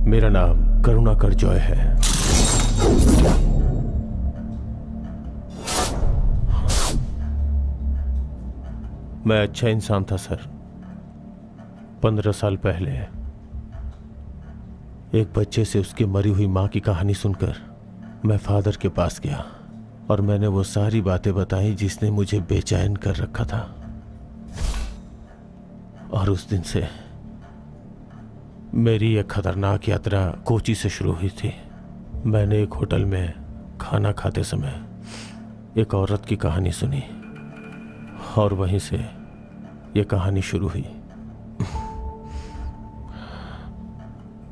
मेरा नाम करुणाकर जॉय है। मैं अच्छा इंसान था सर। 15 साल पहले एक बच्चे से उसकी मरी हुई मां की कहानी सुनकर मैं फादर के पास गया और मैंने वो सारी बातें बताई जिसने मुझे बेचैन कर रखा था। और उस दिन से मेरी एक खतरनाक यात्रा कोची से शुरू हुई थी। मैंने एक होटल में खाना खाते समय एक औरत की कहानी सुनी और वहीं से ये कहानी शुरू हुई।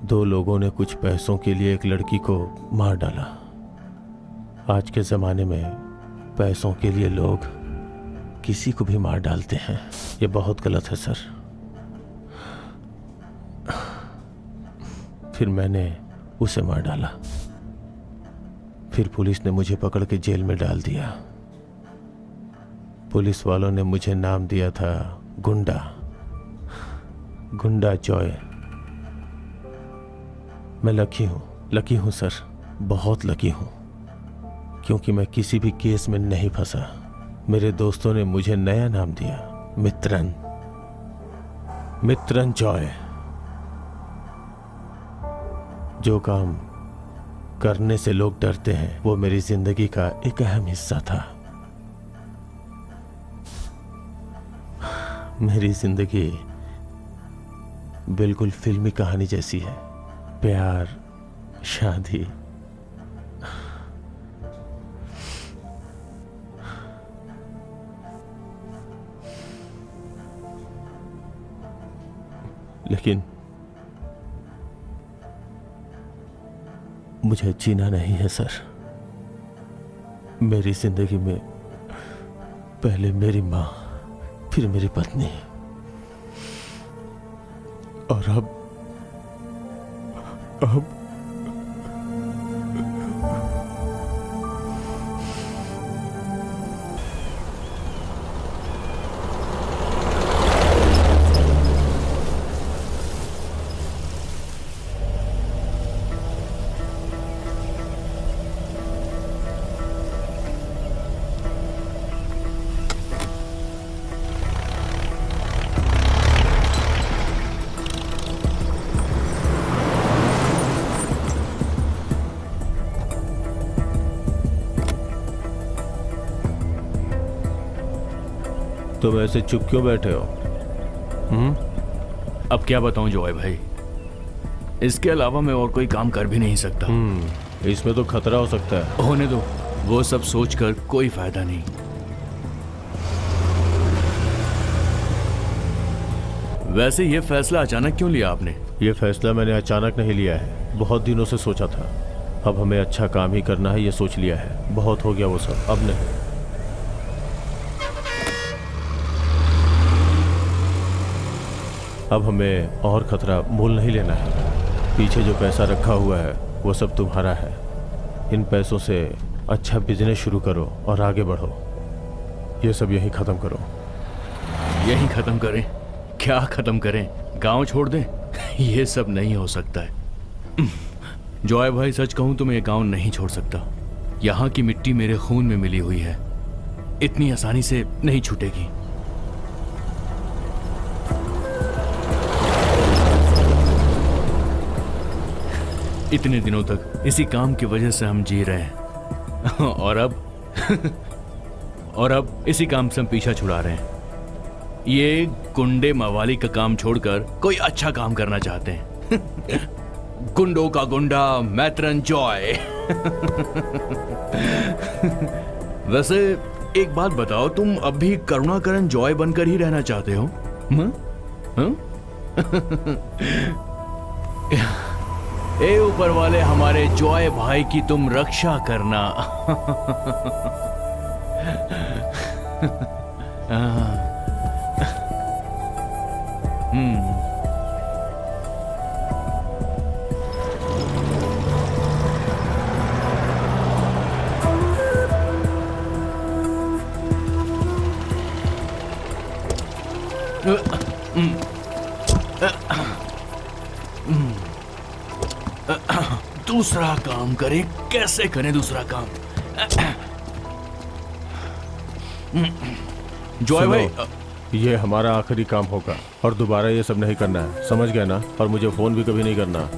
2 लोगों ने कुछ पैसों के लिए एक लड़की को मार डाला। आज के ज़माने में पैसों के लिए लोग किसी को भी मार डालते हैं। ये बहुत गलत है सर। फिर मैंने उसे मार डाला। फिर पुलिस ने मुझे पकड़ के जेल में डाल दिया। पुलिस वालों ने मुझे नाम दिया था गुंडा जॉय। मैं लकी हूं सर, बहुत लकी हूं, क्योंकि मैं किसी भी केस में नहीं फंसा। मेरे दोस्तों ने मुझे नया नाम दिया, मित्रन जॉय। जो काम करने से लोग डरते हैं वो मेरी जिंदगी का एक अहम हिस्सा था। मेरी जिंदगी बिल्कुल फिल्मी कहानी जैसी है। प्यार, शादी, लेकिन मुझे जीना नहीं है सर। मेरी जिंदगी में पहले मेरी मां, फिर मेरी पत्नी और अब तुम ऐसे चुप क्यों बैठे हो? अब क्या बताऊं जॉय भाई, इसके अलावा मैं और कोई काम कर भी नहीं सकता। इसमें तो खतरा हो सकता है। होने दो, वो सब सोचकर कोई फायदा नहीं। वैसे ये फैसला अचानक क्यों लिया आपने? ये फैसला मैंने अचानक नहीं लिया है, बहुत दिनों से सोचा था। अब हमें अच्छा काम ही करना है, ये सोच लिया है। बहुत हो गया वो सब, अब नहीं। अब हमें और खतरा मोल नहीं लेना है। पीछे जो पैसा रखा हुआ है वो सब तुम्हारा है। इन पैसों से अच्छा बिजनेस शुरू करो और आगे बढ़ो। ये सब यहीं खत्म करो। यहीं खत्म करें? क्या खत्म करें? गांव छोड़ दें? ये सब नहीं हो सकता है जॉय भाई, सच कहूं तो मैं ये गांव नहीं छोड़ सकता। यहाँ की मिट्टी मेरे खून में मिली हुई है, इतनी आसानी से नहीं छूटेगी। इतने दिनों तक इसी काम की वजह से हम जी रहे हैं और अब इसी काम से हम पीछा छुड़ा रहे हैं। ये गुंडे मवाली का काम छोड़कर कोई अच्छा काम करना चाहते हैं गुंडों का गुंडा मैत्रन जॉय वैसे एक बात बताओ, तुम अब भी करुणाकरण जॉय बनकर ही रहना चाहते हो? ए ऊपर वाले, हमारे जॉय भाई की तुम रक्षा करना दूसरा काम करें, कैसे करें दूसरा काम? जॉय भाई, ये हमारा आखिरी काम होगा और दोबारा ये सब नहीं करना है, समझ गए ना? और मुझे फोन भी कभी नहीं करना।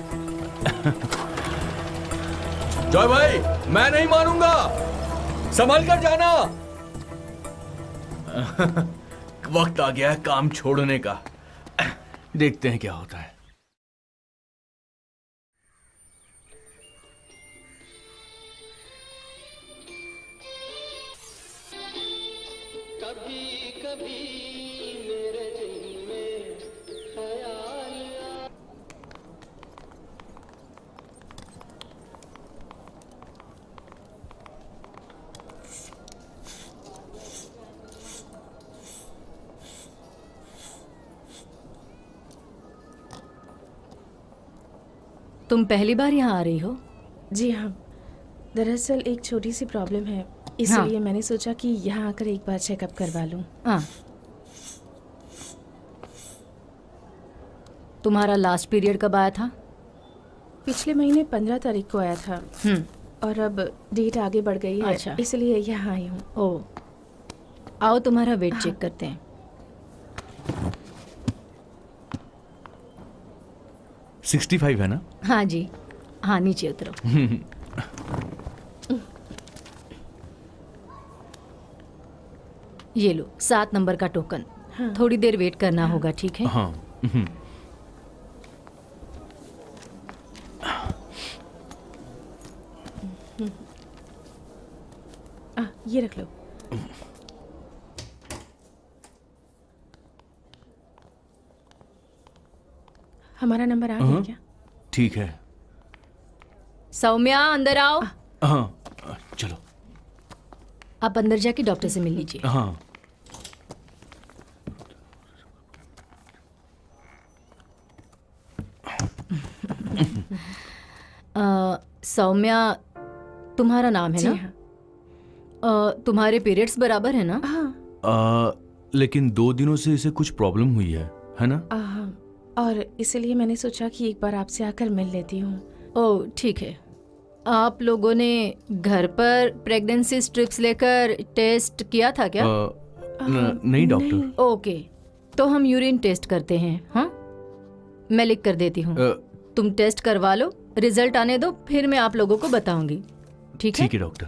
जॉय भाई, मैं नहीं मानूंगा, संभल कर जाना। वक्त आ गया है काम छोड़ने का। देखते हैं क्या होता है। तुम पहली बार यहाँ आ रही हो? जी हाँ, दरअसल एक छोटी सी प्रॉब्लम है, इसलिए मैंने सोचा कि यहाँ आकर एक बार चेकअप करवा लूँ। हाँ। तुम्हारा लास्ट पीरियड कब आया था? पिछले महीने 15 तारीख को आया था और अब डेट आगे बढ़ गई है। अच्छा। इसलिए यहाँ आई हूँ। ओ, आओ तुम्हारा वेट चेक करते हैं। 65 है ना? हाँ जी, हाँ नीचे उतरो। ये लो 7 नंबर का टोकन। हाँ। थोड़ी देर वेट करना होगा, ठीक है? हाँ। ये रख लो। हमारा नंबर आ गया क्या? ठीक है। सौम्या अंदर आओ। हाँ, चलो। आप अंदर जाके डॉक्टर से मिल लीजिए। हाँ। सौम्या तुम्हारा नाम है जी ना? हाँ। तुम्हारे पीरियड्स बराबर है ना? हाँ। लेकिन 2 दिनों से इसे कुछ प्रॉब्लम हुई है ना? और इसलिए मैंने सोचा कि एक बार आपसे आकर मिल लेती हूँ। ओह ठीक है। आप लोगों ने घर पर प्रेगनेंसी स्ट्रिप्स लेकर टेस्ट किया था क्या? नहीं डॉक्टर। ओके, तो हम यूरिन टेस्ट करते हैं। हाँ, मैं लिख कर देती हूँ। तुम टेस्ट करवा लो, रिजल्ट आने दो, फिर मैं आप लोगों को बताऊंगी। ठीक है? ठीक है डॉक्टर।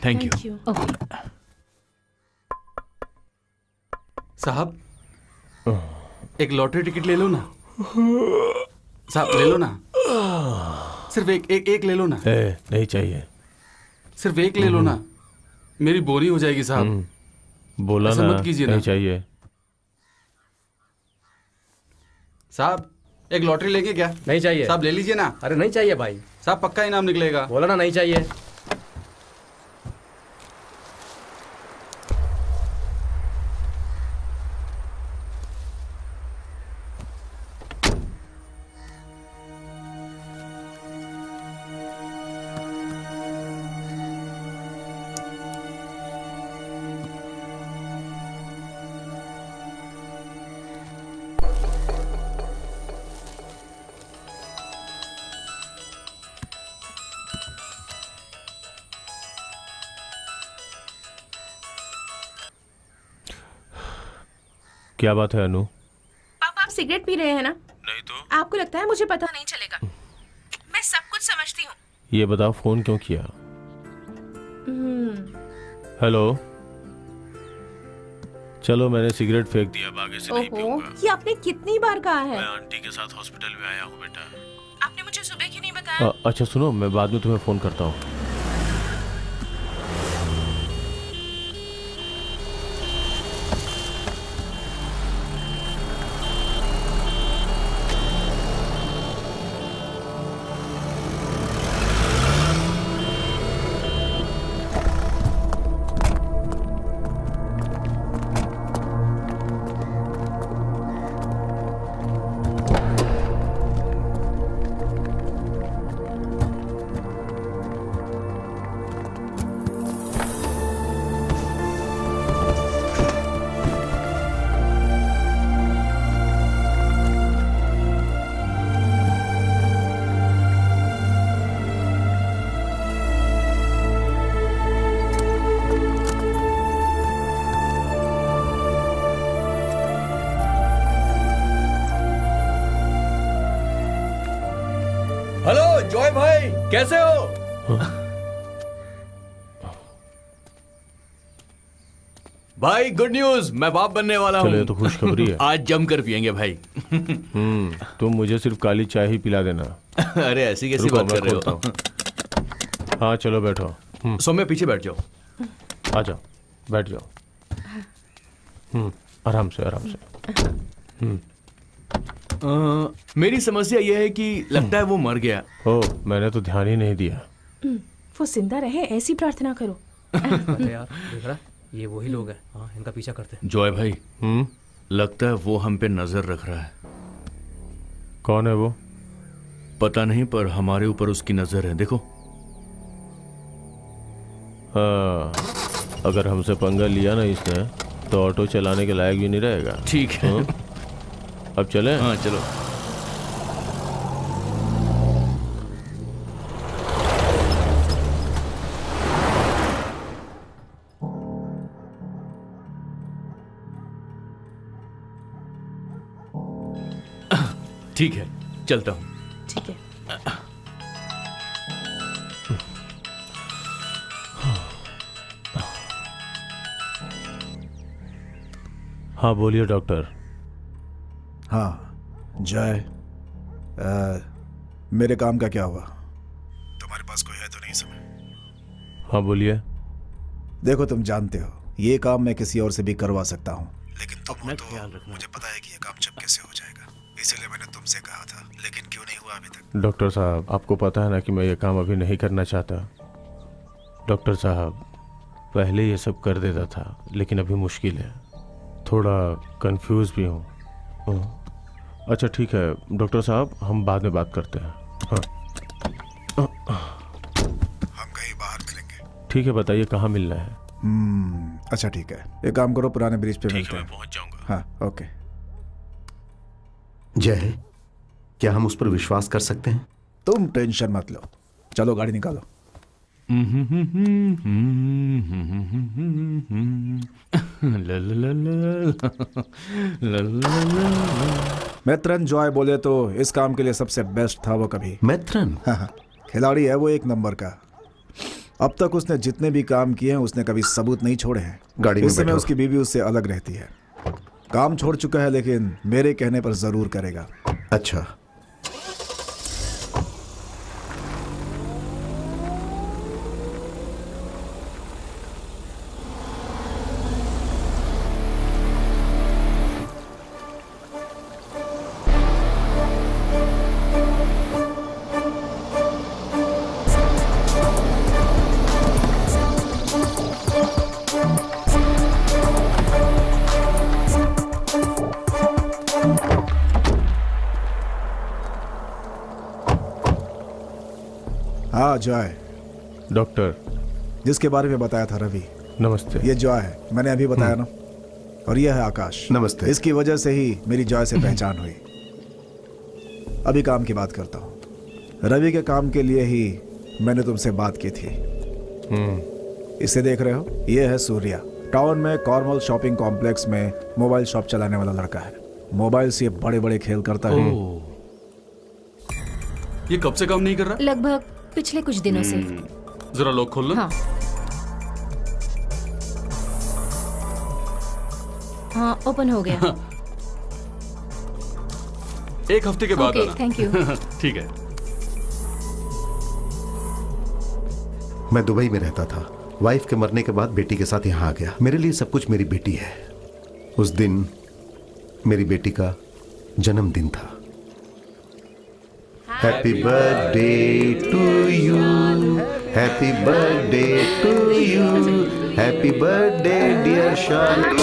Thank you. ओके। साहब, एक लॉटरी टिकट ले लो ना। साहब ले लो ना, सिर्फ एक ले लो ना। नहीं चाहिए। सिर्फ एक ले लो ना, मेरी बोरी हो जाएगी साहब। बोला ऐसा ना, मत कीजिए नहीं ना। चाहिए। साहब एक लॉटरी लेंगे क्या? नहीं चाहिए। साहब ले लीजिए ना। अरे नहीं चाहिए भाई, साहब पक्का इनाम निकलेगा। बोला ना नहीं चाहिए। क्या बात है अनु? पापा आप सिगरेट पी रहे हैं ना? नहीं तो। आपको लगता है मुझे पता नहीं चलेगा? मैं सब कुछ समझती हूँ। ये बताओ फोन क्यों किया? हेलो। चलो मैंने सिगरेट फेंक दिया, अब आगे से नहीं पीऊंगा। ये आपने कितनी बार कहा है? मैं आंटी के साथ हॉस्पिटल में आया हूँ बेटा। आपने मुझे सुबह क्यों नहीं बताया? अच्छा सुनो, मैं बाद में तुम्हें फोन करता हूँ। जॉय भाई कैसे हो? भाई गुड न्यूज, मैं बाप बनने वाला हूँ। चले तो खुशखबरी है। आज जमकर पियेंगे भाई। तुम मुझे सिर्फ काली चाय ही पिला देना। अरे ऐसी कैसी रुको, बात मैं कर रहे खोलता हो? हूँ। हाँ चलो बैठो। सौम्या पीछे बैठ जाओ। आ जाओ, बैठ जाओ। आराम से आराम से। मेरी समस्या यह है कि लगता है वो मर गया। ओ, मैंने तो ध्यान ही नहीं दिया। वो जिंदा रहे ऐसी प्रार्थना करो। अरे यार देख रहा, ये वही लोग हैं। हाँ, इनका पीछा करते हैं। जॉय भाई लगता है वो हम पे नजर रख रहा है। कौन है वो? पता नहीं, पर हमारे ऊपर उसकी नजर है। देखो। हाँ, अगर हमसे पंगा लिया ना इसने तो ऑटो चलाने के लायक भी नहीं रहेगा। ठीक है। अब चले? हाँ चलो। ठीक है, चलता हूँ। ठीक है। हाँ बोलिए डॉक्टर। हाँ जय, मेरे काम का क्या हुआ? तुम्हारे पास कोई है तो नहीं समय? हाँ बोलिए। देखो तुम जानते हो ये काम मैं किसी और से भी करवा सकता हूँ, लेकिन तुम हो तो मुझे पता है कि ये काम जब कैसे हो जाएगा, इसीलिए मैंने तुमसे कहा था, लेकिन क्यों नहीं हुआ अभी तक? डॉक्टर साहब आपको पता है ना कि मैं ये काम अभी नहीं करना चाहता। डॉक्टर साहब पहले ये सब कर देता था, लेकिन अभी मुश्किल है, थोड़ा कंफ्यूज भी हूँ। अच्छा ठीक है डॉक्टर साहब, हम बाद में बात करते हैं। हाँ हम कहीं बाहर मिलेंगे। ठीक है, बताइए कहाँ मिलना है? अच्छा ठीक है, एक काम करो, पुराने ब्रिज पे मिलते हैं। पहुँच जाऊँगा। हाँ ओके। जय, क्या हम उस पर विश्वास कर सकते हैं? तुम टेंशन मत लो, चलो गाड़ी निकालो। मित्रन जॉय बोले तो इस काम के लिए सबसे बेस्ट था वो कभी। मैथ्रन? हाँ, खिलाड़ी है वो एक नंबर का। अब तक उसने जितने भी काम किए हैं उसने कभी सबूत नहीं छोड़े हैं। गाड़ी में इस समय बैठो। उसकी बीवी उससे अलग रहती है, काम छोड़ चुका है, लेकिन मेरे कहने पर जरूर करेगा। अच्छा, हाँ जॉय, डॉक्टर जिसके बारे में बताया था रवि, नमस्ते। ये जॉय है, मैंने अभी बताया ना। और यह है आकाश। नमस्ते। इसकी वजह से ही मेरी जॉय से पहचान हुई। अभी काम की बात करता हूँ। रवि के काम के लिए ही मैंने तुमसे बात की थी। इसे देख रहे हो, ये है सूर्या। टाउन में कॉर्मल शॉपिंग कॉम्प्लेक्स में मोबाइल शॉप चलाने वाला लड़का है। मोबाइल से बड़े बड़े खेल करता है। ये कब से काम नहीं कर रहा? लगभग पिछले कुछ दिनों से। जरा लॉक खोल लो। हाँ हाँ, ओपन हो गया। एक हफ्ते के बाद ओके, आना। Thank you. ठीक है। मैं दुबई में रहता था। वाइफ के मरने के बाद बेटी के साथ यहाँ आ गया। मेरे लिए सब कुछ मेरी बेटी है। उस दिन मेरी बेटी का जन्मदिन था। Happy birthday to you, happy birthday to you, happy birthday dear Shalu,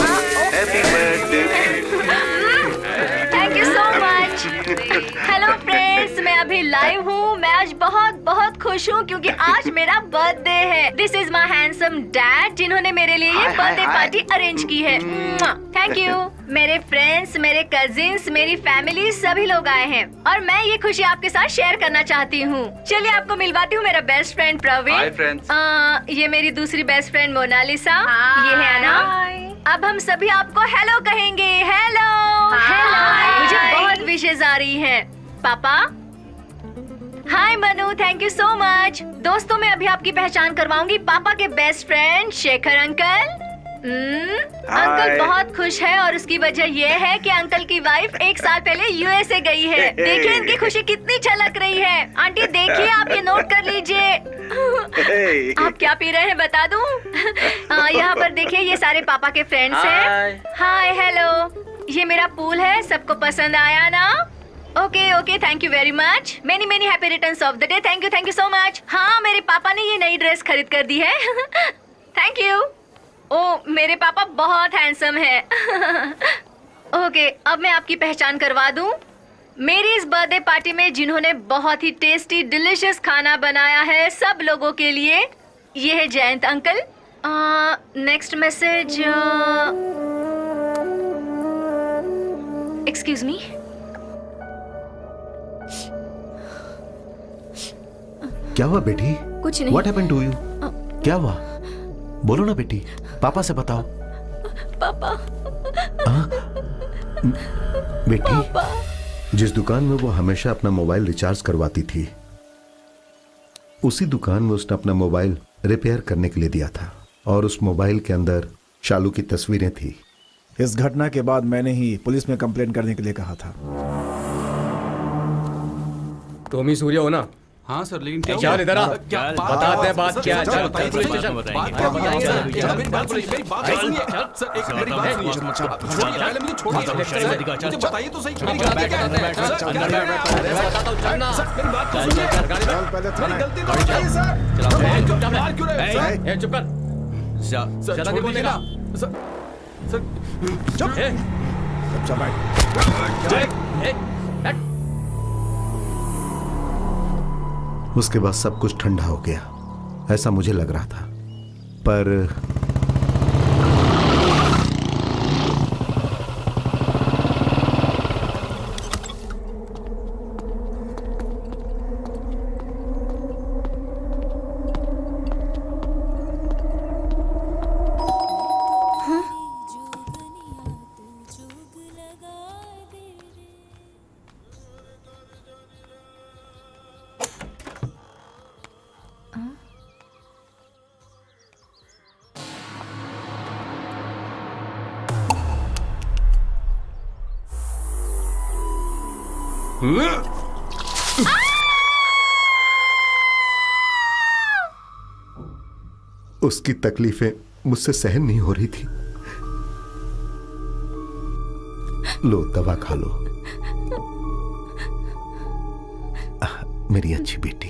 happy birthday. Thank you so much. Hello friends, मैं अभी लाइव हूँ। मैं आज बहुत बहुत खुश हूँ क्योंकि आज मेरा बर्थडे है। This is my handsome dad, जिन्होंने मेरे लिए ये बर्थडे पार्टी अरेंज की है। Thank you. मेरे फ्रेंड्स, मेरे कजिन्स, मेरी फैमिली, सभी लोग आए हैं और मैं ये खुशी आपके साथ शेयर करना चाहती हूँ। चलिए आपको मिलवाती हूँ मेरा best friend Praveen. Hi friends. ये मेरी दूसरी बेस्ट फ्रेंड मोनालिसा। ये है अना। अब हम सभी आपको हेलो कहेंगे। Hello hello. मुझे बहुत विशेष आ रही हैं। पापा, hi Manu, thank you so much. दोस्तों मैं अभी आपकी पहचान करवाऊंगी पापा के best friend Shekhar uncle. Uncle बहुत खुश है और उसकी वजह यह है कि अंकल की वाइफ 1 साल पहले यूएसए गई है। देखिए इनकी खुशी कितनी झलक रही है। आंटी देखिए, आप ये नोट कर लीजिए। आप क्या पी रहे हैं बता दूं? यहाँ पर देखिए, ये सारे पापा के फ्रेंड्स हैं। हाय हेलो, ये मेरा पूल है। सबको पसंद आया ना? Okay okay, thank you very much. Many many happy returns of the day. Thank you so much. हाँ, मेरे पापा ने ये नई ड्रेस खरीद कर दी है। Thank you. ओ, मेरे पापा बहुत हैंडसम है। ओके, अब मैं आपकी पहचान करवा दूं। मेरी इस बर्थडे पार्टी में जिन्होंने बहुत ही टेस्टी डिलिशियस खाना बनाया है सब लोगों के लिए, ये है Jayant uncle. Next message. Excuse me. क्या हुआ बेटी? कुछ नहीं। What happened to you? क्या हुआ? बोलो ना बेटी, पापा से बताओ। पापा। बेटी, जिस दुकान में वो हमेशा अपना मोबाइल रिचार्ज करवाती थी, उसी दुकान में उसने अपना मोबाइल रिपेयर करने के लिए दिया था और उस मोबाइल के अंदर शालू की तस्वीरें थी। इस घटना के बाद मैंने ही पुलिस में कंप्लेंट करने के लिए कहा था। तुम ही सूर्य हो ना? हाँ सर, लेकिन क्या चल इधर आ, क्या बताते हैं बात क्या है। चल बताइए, पुलिस स्टेशन। बात क्या बताएंगे सर? मेरी बात सुनिए, सर एक मेरी बात सुनिए। छोड़िए, पहले मुझे छोड़िए। मुझे बताइए तो सही, मेरी गलती क्या है? सर, बताता हूँ, चल ना। सर, मेरी बात तो सुनिए। मेरी गलती तो बताइए सर। चुप मार क्यों रहे हैं सर? चुप कर। सर, ज्यादा छोड़ नहीं दीजिए बोलेगा। ना। सर, चुप। ए, चुप बैठ। ए, हट। उसके बाद सब कुछ ठंडा हो गया, ऐसा मुझे लग रहा था, पर उसकी तकलीफें मुझसे सहन नहीं हो रही थी। लो दवा खा लो मेरी अच्छी बेटी।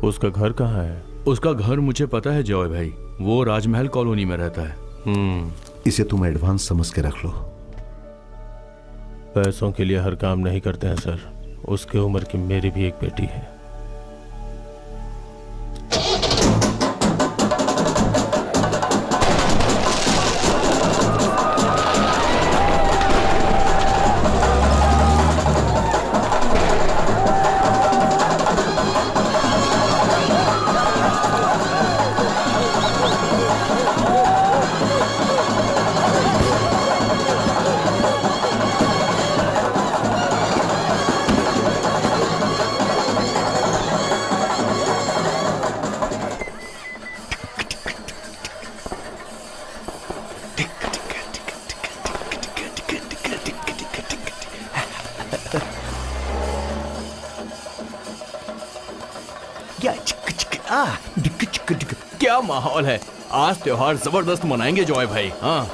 उसका घर कहाँ है? उसका घर मुझे पता है जॉय भाई, वो राजमहल कॉलोनी में रहता है। इसे तुम एडवांस समझ के रख लो। पैसों के लिए हर काम नहीं करते हैं सर। उसके उम्र की मेरी भी एक बेटी है। क्या माहौल है, आज त्योहार जबरदस्त मनाएंगे जॉय भाई। हाँ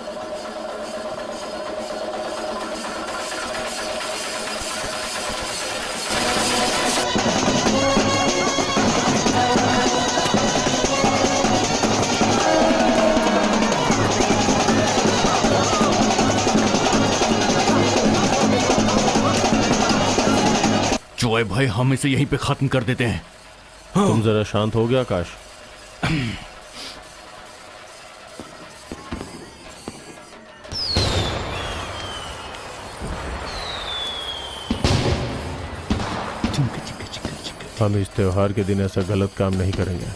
जॉय भाई हम इसे यहीं पे खत्म कर देते हैं। तुम जरा शांत हो गया आकाश। हम इस त्योहार के दिन ऐसा गलत काम नहीं करेंगे।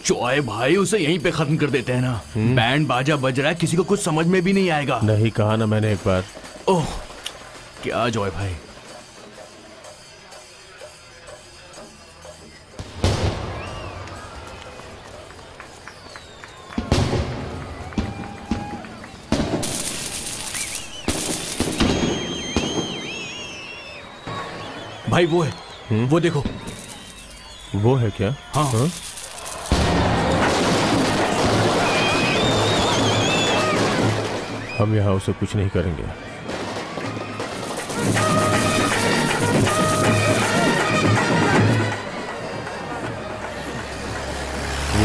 जॉय भाई उसे यहीं पे खत्म कर देते हैं ना। बैंड बाजा बज रहा है, किसी को कुछ समझ में भी नहीं आएगा। नहीं कहा ना मैंने एक बार। ओह क्या जॉय भाई। भाई वो है, वो देखो। वो है क्या? हाँ, हाँ? हम यहाँ उसे कुछ नहीं करेंगे। वो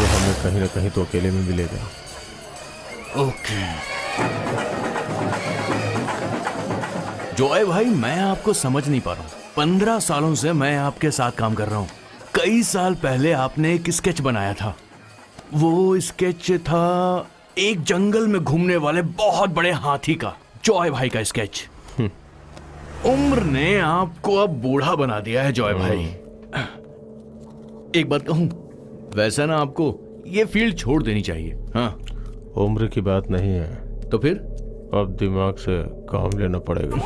हमें कहीं ना कहीं तो अकेले में मिलेगा। ओके जॉय भाई, मैं आपको समझ नहीं पा रहा हूँ। 15 सालों से मैं आपके साथ काम कर रहा हूँ। कई साल पहले आपने एक स्केच बनाया था। वो स्केच था एक जंगल में घूमने वाले बहुत बड़े हाथी का। जॉय भाई का स्केच। उम्र ने आपको अब बूढ़ा बना दिया है जॉय भाई। एक बात कहूं, वैसा ना आपको ये फील्ड छोड़ देनी चाहिए। हाँ, उम्र की बात नहीं है तो फिर अब दिमाग से काम लेना पड़ेगा।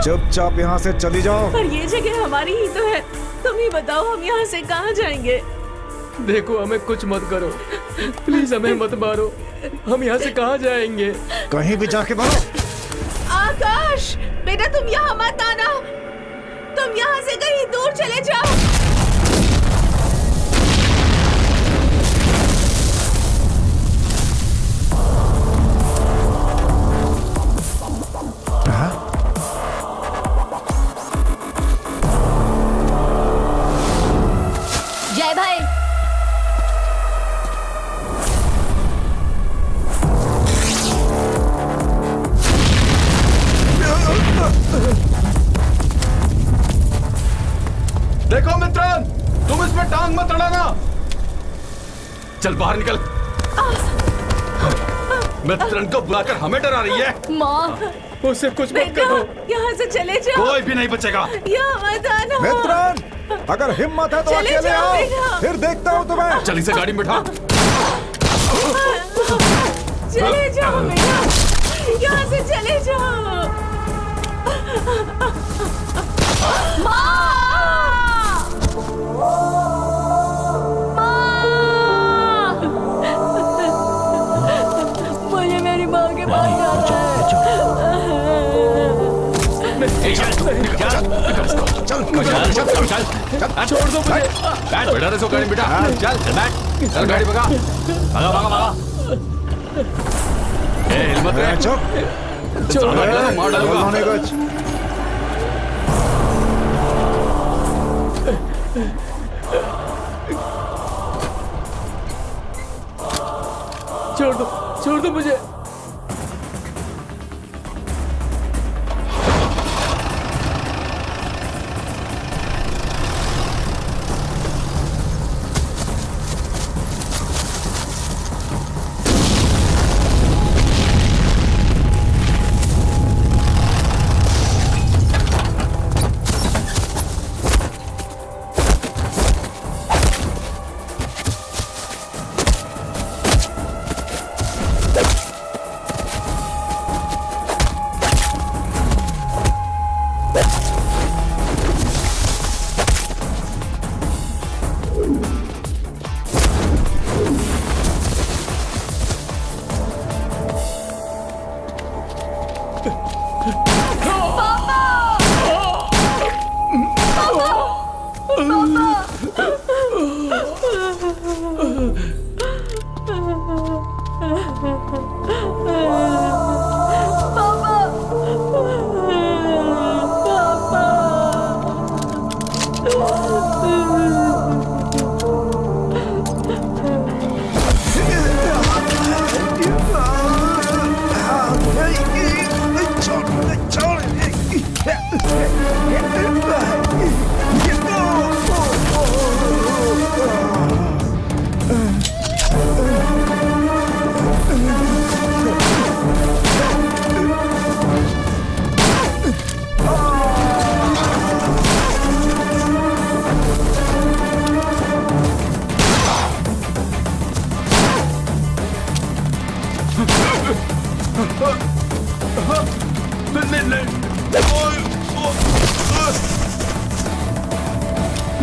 चुपचाप यहाँ से चली जाओ। पर ये जगह हमारी ही तो है। तुम ही बताओ हम यहाँ से कहाँ जाएंगे? देखो हमें कुछ मत करो, प्लीज हमें मत मारो। हम यहाँ से कहाँ जाएंगे? कहीं भी जाके मरो। आकाश बेटा तुम यहाँ मत आना। तुम यहाँ से कहीं दूर चले जाओ। जय भाई। देखो मित्रन, तुम इसमें टांग मत अड़ाना। चल बाहर निकल। मित्रन को बुलाकर हमें डरा रही है। माँ उससे कुछ मत बेटा करो। यहाँ से चले जाओ। कोई भी नहीं बचेगा। यहाँ मत आना। मित्रन, अगर हिम्मत है तो चले अकेले जाओ आओ, बेटा। फिर देखता हूँ तुम्हें। चल इसे गाड़ी में बैठा। चले जाओ बेटा, यहाँ से चले जाओ। मुझे मेरी माँ के पास छोड़ दो मुझे। बैठ बैठा रहे सो गाड़ी में बेटा। चल चल बैठ। चल गाड़ी भगा भगा भगा भगा। ए हिम्मत रे। चुप। मार डालूंगा। नहीं कुछ। छोड़ दो मुझे।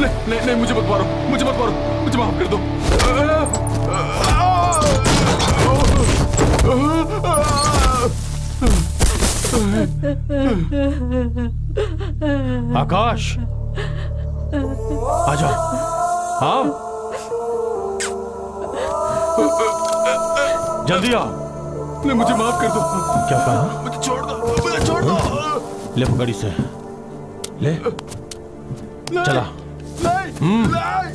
नहीं नहीं, मुझे मत मारो, मुझे मत मारो, मुझे माफ कर दो। आकाश, आजा। हाँ, जल्दी आओ। नहीं, मुझे माफ कर दो। क्या कहा? मुझे छोड़ दो, मुझे छोड़ दो। ले पकड़ी से, ले चला। नहीं, नहीं,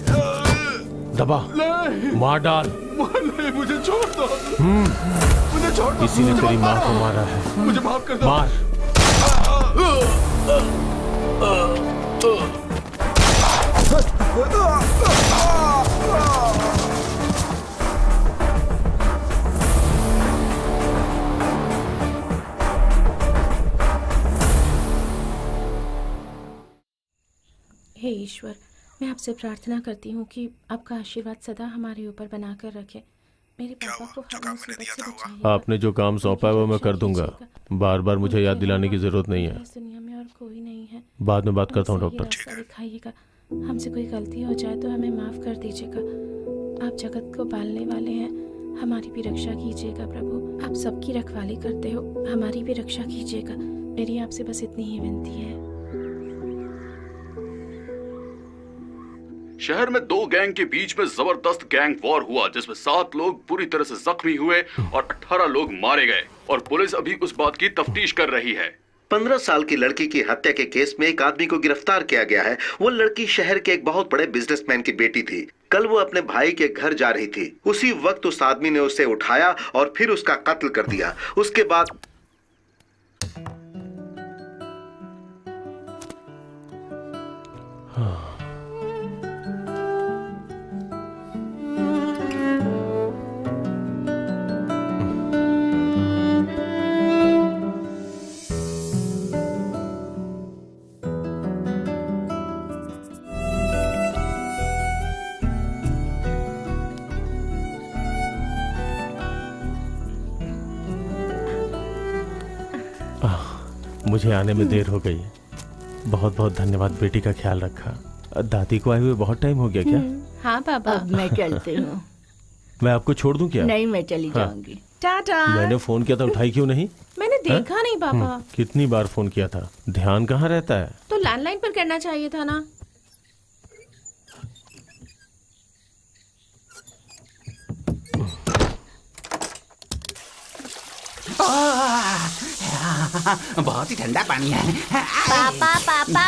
दबा, नहीं, मार डाल। नहीं, मुझे छोड़ दो, मुझे छोड़ दो। किसी ने तेरी माँ को मारा है, मुझे माफ कर दो। मार। हे ईश्वर, मैं आपसे प्रार्थना करती हूँ कि आपका आशीर्वाद सदा हमारे ऊपर बनाकर रखे। मेरे पापा को हर मुसीबत से बचाइए। आपने जो काम सौंपा है वो मैं कर दूंगा। बार बार मुझे याद दिलाने की जरूरत नहीं है। इस दुनिया में और कोई नहीं है। बाद में बात करता हूँ हमें सही डॉक्टर। रास्ता दिखाइएगा। हमसे कोई गलती हो जाए तो हमें माफ कर दीजिएगा। आप जगत को पालने वाले हैं, हमारी भी रक्षा कीजिएगा प्रभु। आप सबकी रखवाली करते हो, हमारी भी रक्षा कीजिएगा। मेरी आपसे बस इतनी ही विनती है। शहर में 2 गैंग के बीच में जबरदस्त गैंग वॉर हुआ, जिसमें 7 लोग बुरी तरह से जख्मी हुए और 18 लोग मारे गए, और पुलिस अभी उस बात की तफ्तीश कर रही है। 15 साल की लड़की की हत्या के केस में एक आदमी को गिरफ्तार किया गया है। वो लड़की शहर के एक बहुत बड़े बिजनेसमैन की बेटी थी। कल वो अपने भाई के घर जा रही थी। उसी वक्त उस आदमी ने उसे उठाया और फिर उसका कत्ल कर दिया। उसके बाद मुझे आने में देर हो गई। बहुत बहुत धन्यवाद, बेटी का ख्याल रखा। दादी को आए हुए बहुत टाइम हो गया क्या? हाँ पापा। अब मैं चलती हूँ। मैं आपको छोड़ दूं क्या? नहीं, मैं चली जाऊंगी। टाटा। मैंने फोन किया था, उठाई क्यों नहीं? मैंने देखा नहीं पापा। कितनी बार फोन किया था, ध्यान कहाँ रहता है? तो लैंडलाइन पर करना चाहिए था ना। बहुत ही ठंडा पानी है। पापा पापा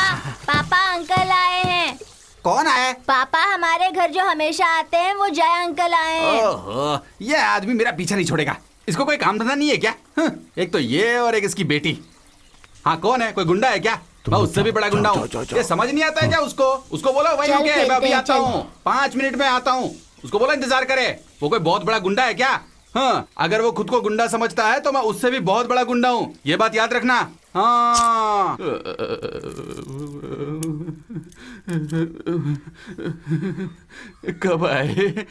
पापा, अंकल आए हैं। कौन आए? पापा, हमारे घर जो हमेशा आते हैं वो जय अंकल आए हैं। ओहो, ये आदमी मेरा पीछा नहीं छोड़ेगा। इसको कोई काम धंधा नहीं है क्या? एक तो ये और एक इसकी बेटी। हाँ, कौन है? कोई गुंडा है क्या? मैं उससे भी बड़ा गुंडा हूँ। ये समझ नहीं आता है क्या उसको? उसको बोलो वही चल रुके, मैं अभी खेलते हैं, आता हूँ। 5 मिनट में आता हूँ। उसको बोलो इंतजार करे। वो कोई बहुत बड़ा गुंडा है क्या? हाँ, अगर वो खुद को गुंडा समझता है तो मैं उससे भी बहुत बड़ा गुंडा हूँ, ये बात याद रखना। हाँ। कब आए?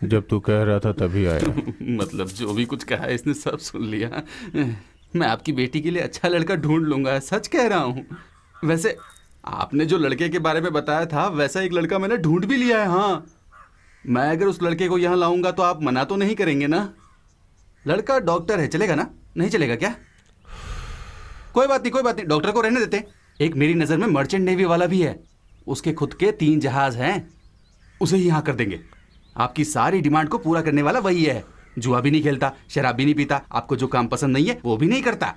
जब तू कह रहा था तभी आया। मतलब जो भी कुछ कहा है इसने सब सुन लिया। मैं आपकी बेटी के लिए अच्छा लड़का ढूंढ लूंगा, सच कह रहा हूँ। वैसे आपने जो लड़के के बारे में बताया था वैसा एक लड़का मैंने ढूंढ भी लिया है। हाँ, मैं अगर उस लड़के को यहाँ लाऊंगा तो आप मना तो नहीं करेंगे ना? लड़का डॉक्टर है, चलेगा ना? नहीं चलेगा क्या? कोई बात नहीं, कोई बात नहीं, डॉक्टर को रहने देते। एक मेरी नज़र में मर्चेंट नेवी वाला भी है, उसके खुद के 3 जहाज हैं, उसे ही यहाँ कर देंगे। आपकी सारी डिमांड को पूरा करने वाला वही है। जुआ भी नहीं खेलता, शराब भी नहीं पीता, आपको जो काम पसंद नहीं है वो भी नहीं करता।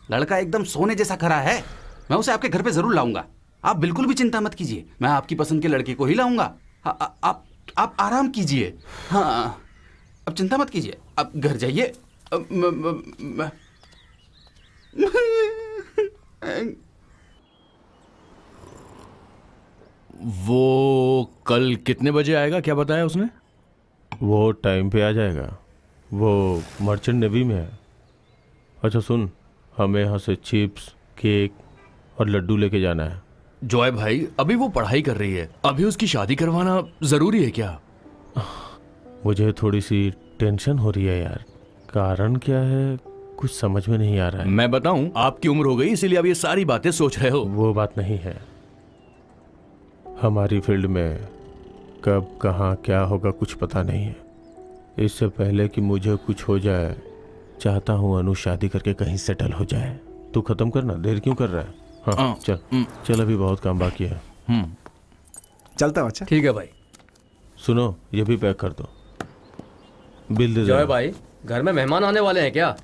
लड़का एकदम सोने जैसा खरा है। मैं उसे आपके घर पे जरूर लाऊंगा, आप बिल्कुल भी चिंता मत कीजिए। मैं आपकी पसंद के लड़के को ही लाऊंगा। आप आराम कीजिए। हाँ, अब चिंता मत कीजिए, आप घर जाइए। वो कल कितने बजे आएगा, क्या बताया उसने? वो टाइम पे आ जाएगा, वो मर्चेंट नेवी में है। अच्छा सुन, हमें यहाँ से चिप्स, केक और लड्डू लेके जाना है। जॉय भाई, अभी वो पढ़ाई कर रही है, अभी उसकी शादी करवाना जरूरी है क्या? मुझे थोड़ी सी टेंशन हो रही है यार। कारण क्या है कुछ समझ में नहीं आ रहा है। मैं बताऊं, आपकी उम्र हो गई इसीलिए अब ये सारी बातें सोच रहे हो। वो बात नहीं है। हमारी फील्ड में कब कहाँ क्या होगा कुछ पता नहीं है। इससे पहले कि मुझे कुछ हो जाए चाहता हूँ अनु शादी करके कहीं सेटल हो जाए। तू खत्म करना, देर क्यों कर रहा है? हाँ चल चल, अभी बहुत काम बाकी है। चलता हूँ। अच्छा ठीक है भाई। सुनो, ये भी पैक कर दो। बिल दे जॉय दो। भाई, घर में मेहमान आने वाले हैं क्या?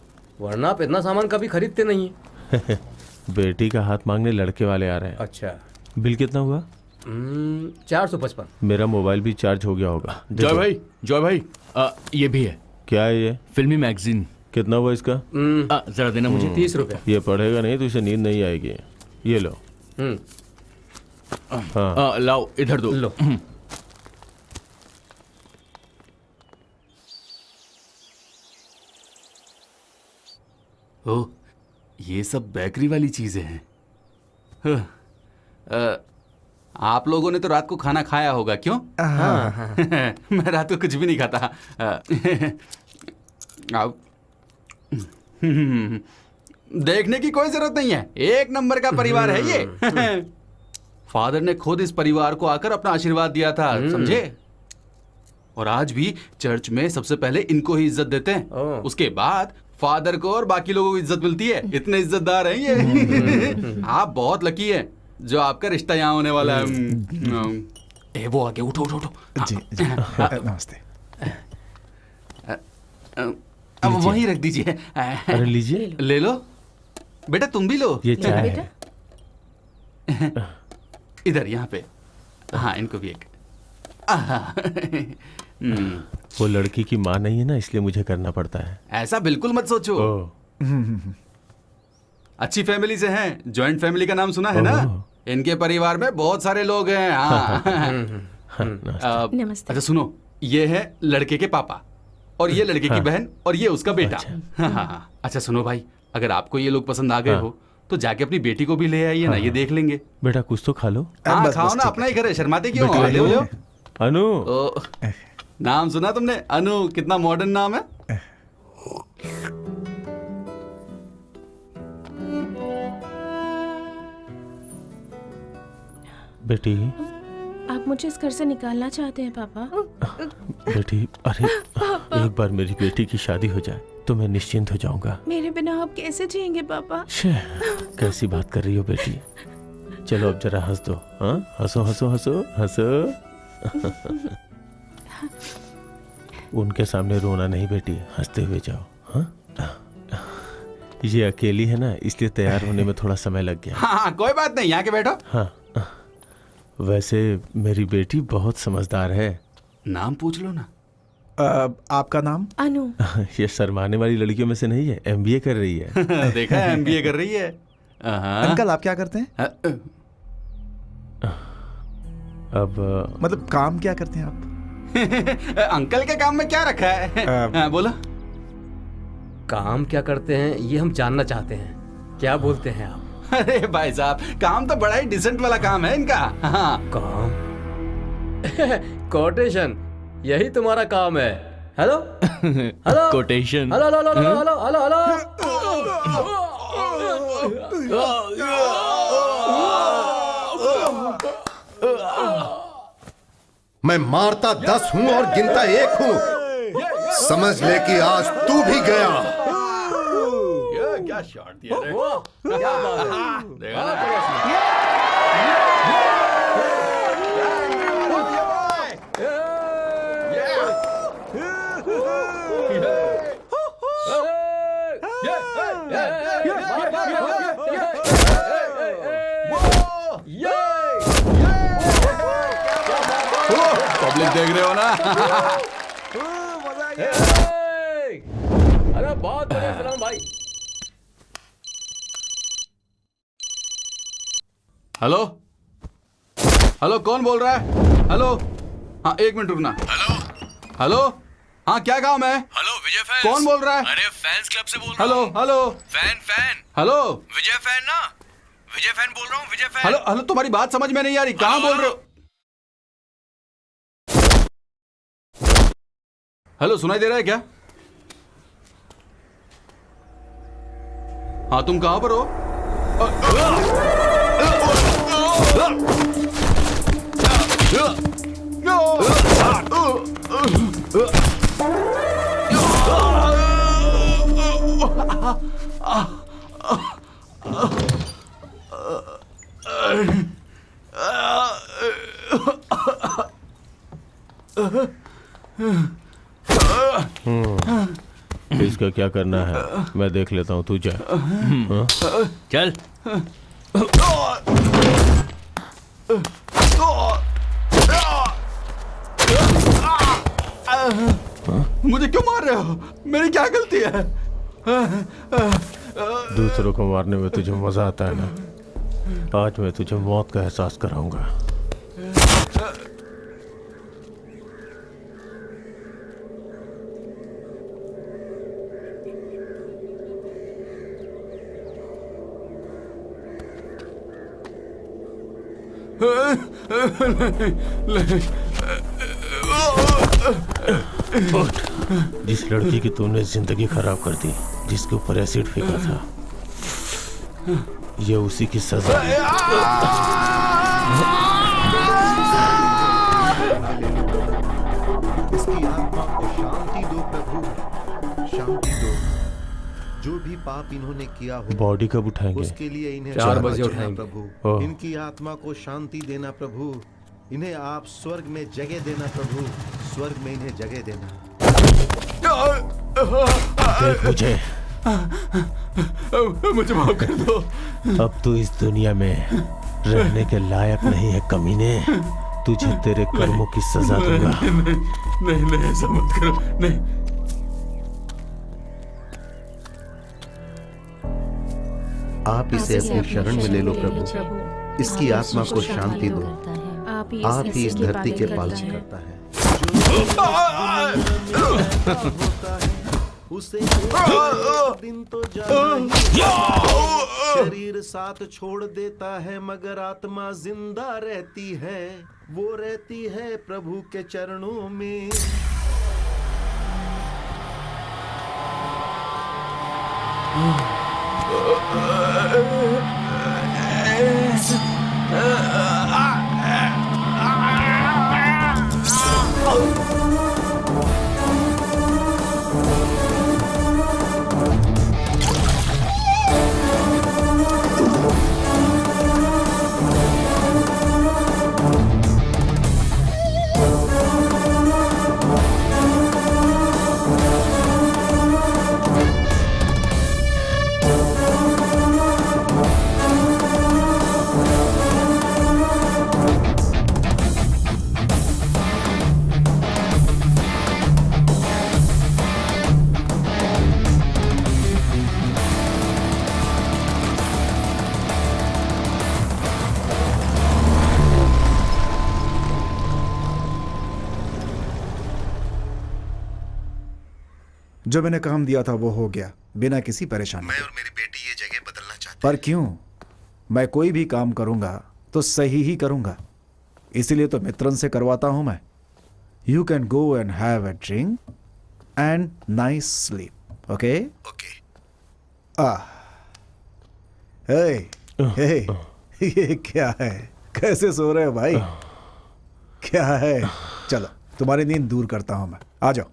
वरना आप इतना सामान कभी खरीदते नहीं है। बेटी का हाथ मांगने लड़के वाले आ रहे हैं। अच्छा। बिल कितना हुआ? 455। मेरा मोबाइल भी चार्ज हो गया होगा। दे जॉय दो। भाई, जॉय भाई, ये भी है। क्या है ये? फिल्मी मैगजीन। कितना हुआ इसका? जरा देना मुझे। 30 रुपये। ये पढ़ेगा नहीं तो इसे नींद नहीं आएगी। ये लो। हाँ लाओ, इधर दो। लो। ओह, ये सब बेकरी वाली चीजें हैं। आप लोगों ने तो रात को खाना खाया होगा, क्यों? मैं रात को कुछ भी नहीं खाता। अब देखने की कोई जरूरत नहीं है, एक नंबर का परिवार है ये। फादर ने खुद इस परिवार को आकर अपना आशीर्वाद दिया था, समझे? और आज भी चर्च में सबसे पहले इनको ही इज्जत देते हैं, उसके बाद फादर को और बाकी लोगों को इज्जत मिलती है। इतने इज्जतदार हैं ये। आप बहुत लकी हैं जो आपका रिश्ता यहाँ होने वाला है। ए, वो आगे उठो उठो उठो। जी जी नमस्ते। अब वहीं रख दीजिए। अरे लीजिए। ले लो बेटा, तुम भी लो। ये चाय है। इधर यहाँ पे। हाँ, इनको भी एक। वो लड़की की माँ नहीं है ना, इसलिए मुझे करना पड़ता है। ऐसा बिल्कुल मत सोचो। अच्छी फैमिली से हैं। जॉइंट फैमिली का नाम सुना है ना? इनके परिवार में बहुत सारे लोग हैं। नमस्ते। अच्छा सुनो, ये है लड़के के पापा और ये लड़के की बहन और ये उसका बेटा। अच्छा सुनो भाई, अगर आपको ये लोग पसंद आ गए हो तो जाके अपनी बेटी को भी ले आइए ना, ये देख लेंगे। बेटा कुछ तो खा लो। हाँ खाओ ना, अपना ही घर है, शर्माते क्यों? ले लो। अनु, नाम सुना तुमने? अनु, कितना मॉडर्न नाम है। बेटी। आप मुझे इस घर से निकालना चाहते हैं पापा? बेटी, अरे एक बार मेरी बेटी की शादी हो जाए तो मैं निश्चिंत हो जाऊंगा। मेरे बिना आप कैसे जिएंगे पापा? कैसी बात कर रही हो बेटी? चलो अब जरा हंस दो। हाँ, हंसो हंसो हंसो हंसो। उनके सामने रोना नहीं बेटी, हंसते हुए जाओ। हाँ? ये अकेली है ना, इसलिए तैयार होने में थोड़ा समय लग गया। हाँ कोई बात नहीं, यहाँ के बैठो। हाँ, वैसे मेरी बेटी बहुत समझदार है। नाम पूछ लो ना। आपका नाम? अनु। ये शर्माने वाली लड़कियों में से नहीं है, MBA कर रही है। देखा है, MBA कर रही है। अंकल आप क्या करते हैं? अब मतलब काम क्या करते हैं आप? अंकल के काम में क्या रखा है? बोलो। काम क्या करते हैं ये हम जानना चाहते हैं, क्या बोलते हैं आप? अरे भाई साहब, काम तो बड़ा ही डिसेंट वाला काम है इनका। हाँ। काम? कोटेशन, यही तुम्हारा काम है? Hello hello quotation. Hello hello hello hello hello hello. मैं मारता 10 हूं और गिनता 1 हूं। समझ ले कि आज तू भी गया। क्या शॉट दिया रे। देखा ना? पब्लिक देख रहे हो ना? अरे बहुत बढ़िया सलाम भाई। हेलो हेलो, कौन बोल रहा है? हेलो, हाँ 1 मिनट रुकना। हेलो हेलो, हाँ क्या काम है? हेलो विजय फैंस। कौन बोल रहा है? अरे फैंस क्लब से बोल रहा हेलो हूँ। Hello fan. हेलो विजय फैन ना? विजय फैन बोल रहा हूँ, विजय फैन। हेलो हेलो, तुम्हारी बात समझ में नहीं आ रही, कहाँ बोल रहे हो? हेलो, सुनाई दे रहा है क्या? हाँ, तुम कहाँ पर हो? इसका क्या करना है मैं देख लेता हूँ, तू जा। हाँ? चल। मुझे क्यों मार रहे हो? मेरी क्या गलती है? दूसरों को मारने में तुझे मजा आता है ना? आज मैं तुझे मौत का एहसास कराऊंगा। जिस लड़की की तूने जिंदगी खराब कर दी, जिसके ऊपर एसिड फेंका था, ये उसी की सजा है। इसकी आत्मा को शांति दो प्रभु, शांति दो। जो भी पाप इन्होंने किया हो, बॉडी कब उठाएंगे? उसके लिए इन्हें 4 बजे बचाना उठाएंगे प्रभु। इनकी आत्मा को शांति देना प्रभु। इन्हें आप स्वर्ग में जगह देना प्रभु, स्वर्ग में इन्हें जगह देना। देख मुझे माफ कर दो। अब तू इस दुनिया में रहने के लायक नहीं है कमीने। तुझे तेरे कर्मों की सजा दूंगा। नहीं, ऐसा मत करो। नहीं, आप इसे अपनी शरण में ले लो प्रभु। इसकी आत्मा को शांति दो। आप ही इस धरती के पालन करता है। उसे दिन तो शरीर साथ छोड़ देता है, मगर आत्मा जिंदा रहती है। वो रहती है प्रभु के चरणों में। जो मैंने काम दिया था वो हो गया, बिना किसी परेशानी। मैं और मेरी बेटी ये जगह बदलना चाहते पर क्यों? मैं कोई भी काम करूंगा तो सही ही करूंगा, इसीलिए तो मित्रन से करवाता हूं मैं। You can go and have a drink and nice sleep, okay? Okay. Hey, ये क्या है? कैसे सो रहे हो भाई? क्या है? चलो तुम्हारी नींद दूर करता हूं मैं, आ जाओ।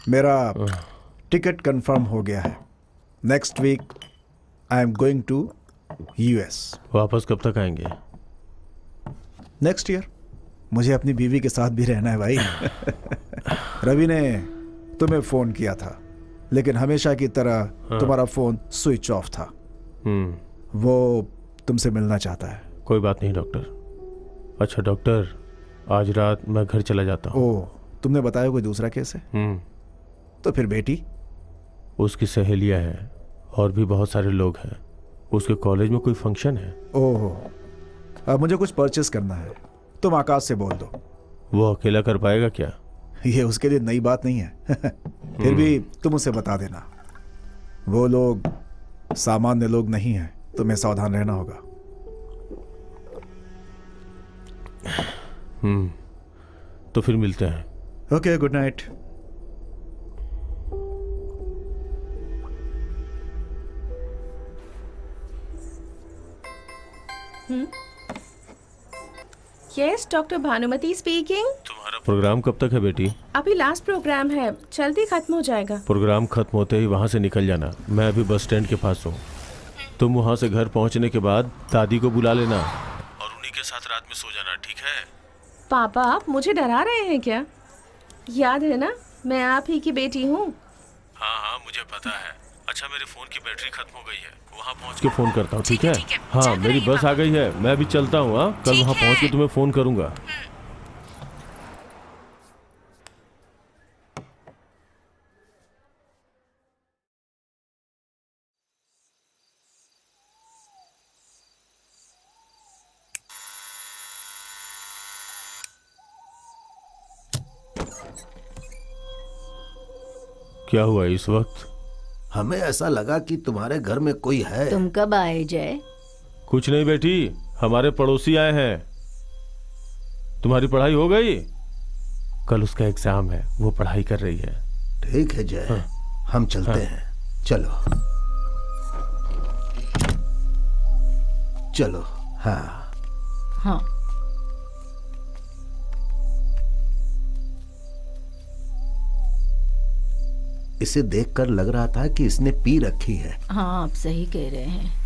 मेरा टिकट कंफर्म हो गया है। Next week I am going to US. वापस कब तक आएंगे? Next year. मुझे अपनी बीवी के साथ भी रहना है भाई। रवि ने तुम्हें फोन किया था, लेकिन हमेशा की तरह तुम्हारा फोन स्विच ऑफ था। वो तुमसे मिलना चाहता है। कोई बात नहीं डॉक्टर। अच्छा डॉक्टर, आज रात मैं घर चला जाता हूँ। ओह, तुमने बताया कोई दूसरा केस है? तो फिर बेटी? उसकी सहेलियां हैं और भी बहुत सारे लोग हैं। उसके कॉलेज में कोई फंक्शन है। ओह, अब मुझे कुछ परचेस करना है, तुम आकाश से बोल दो। वो अकेला कर पाएगा क्या? ये उसके लिए नई बात नहीं है। फिर भी तुम उसे बता देना। वो लोग सामान्य लोग नहीं हैं, तुम्हें सावधान रहना होगा। तो फिर मिलते हैं। Okay, good night. Yes, doctor Bhanumati speaking. तुम्हारा प्रोग्राम कब तक है बेटी? अभी लास्ट प्रोग्राम है, जल्दी खत्म हो जाएगा। प्रोग्राम खत्म होते ही वहाँ से निकल जाना। मैं अभी बस स्टैंड के पास हूँ। तुम वहाँ से घर पहुँचने के बाद दादी को बुला लेना और उन्हीं के साथ रात में सो जाना, ठीक है? पापा, आप मुझे डरा रहे हैं क्या? याद है ना, मैं आप ही की बेटी हूँ। हाँ हाँ, मुझे पता है। अच्छा, मेरे फोन की बैटरी खत्म हो गई है, वहाँ पहुँच के फोन करता हूँ, ठीक है? हाँ, मेरी बस आ गई है, मैं अभी चलता हूँ। हाँ, कल वहाँ पहुँच के तुम्हें फोन करूँगा। क्या हुआ इस वक्त? हमें ऐसा लगा कि तुम्हारे घर में कोई है। तुम कब आए जय? कुछ नहीं बेटी, हमारे पड़ोसी आए हैं। तुम्हारी पढ़ाई हो गई? कल उसका एग्जाम है, वो पढ़ाई कर रही है। ठीक है जय, हाँ। हम चलते हैं। चलो चलो। हाँ हाँ, इसे देखकर लग रहा था कि इसने पी रखी है। हाँ, आप सही कह रहे हैं।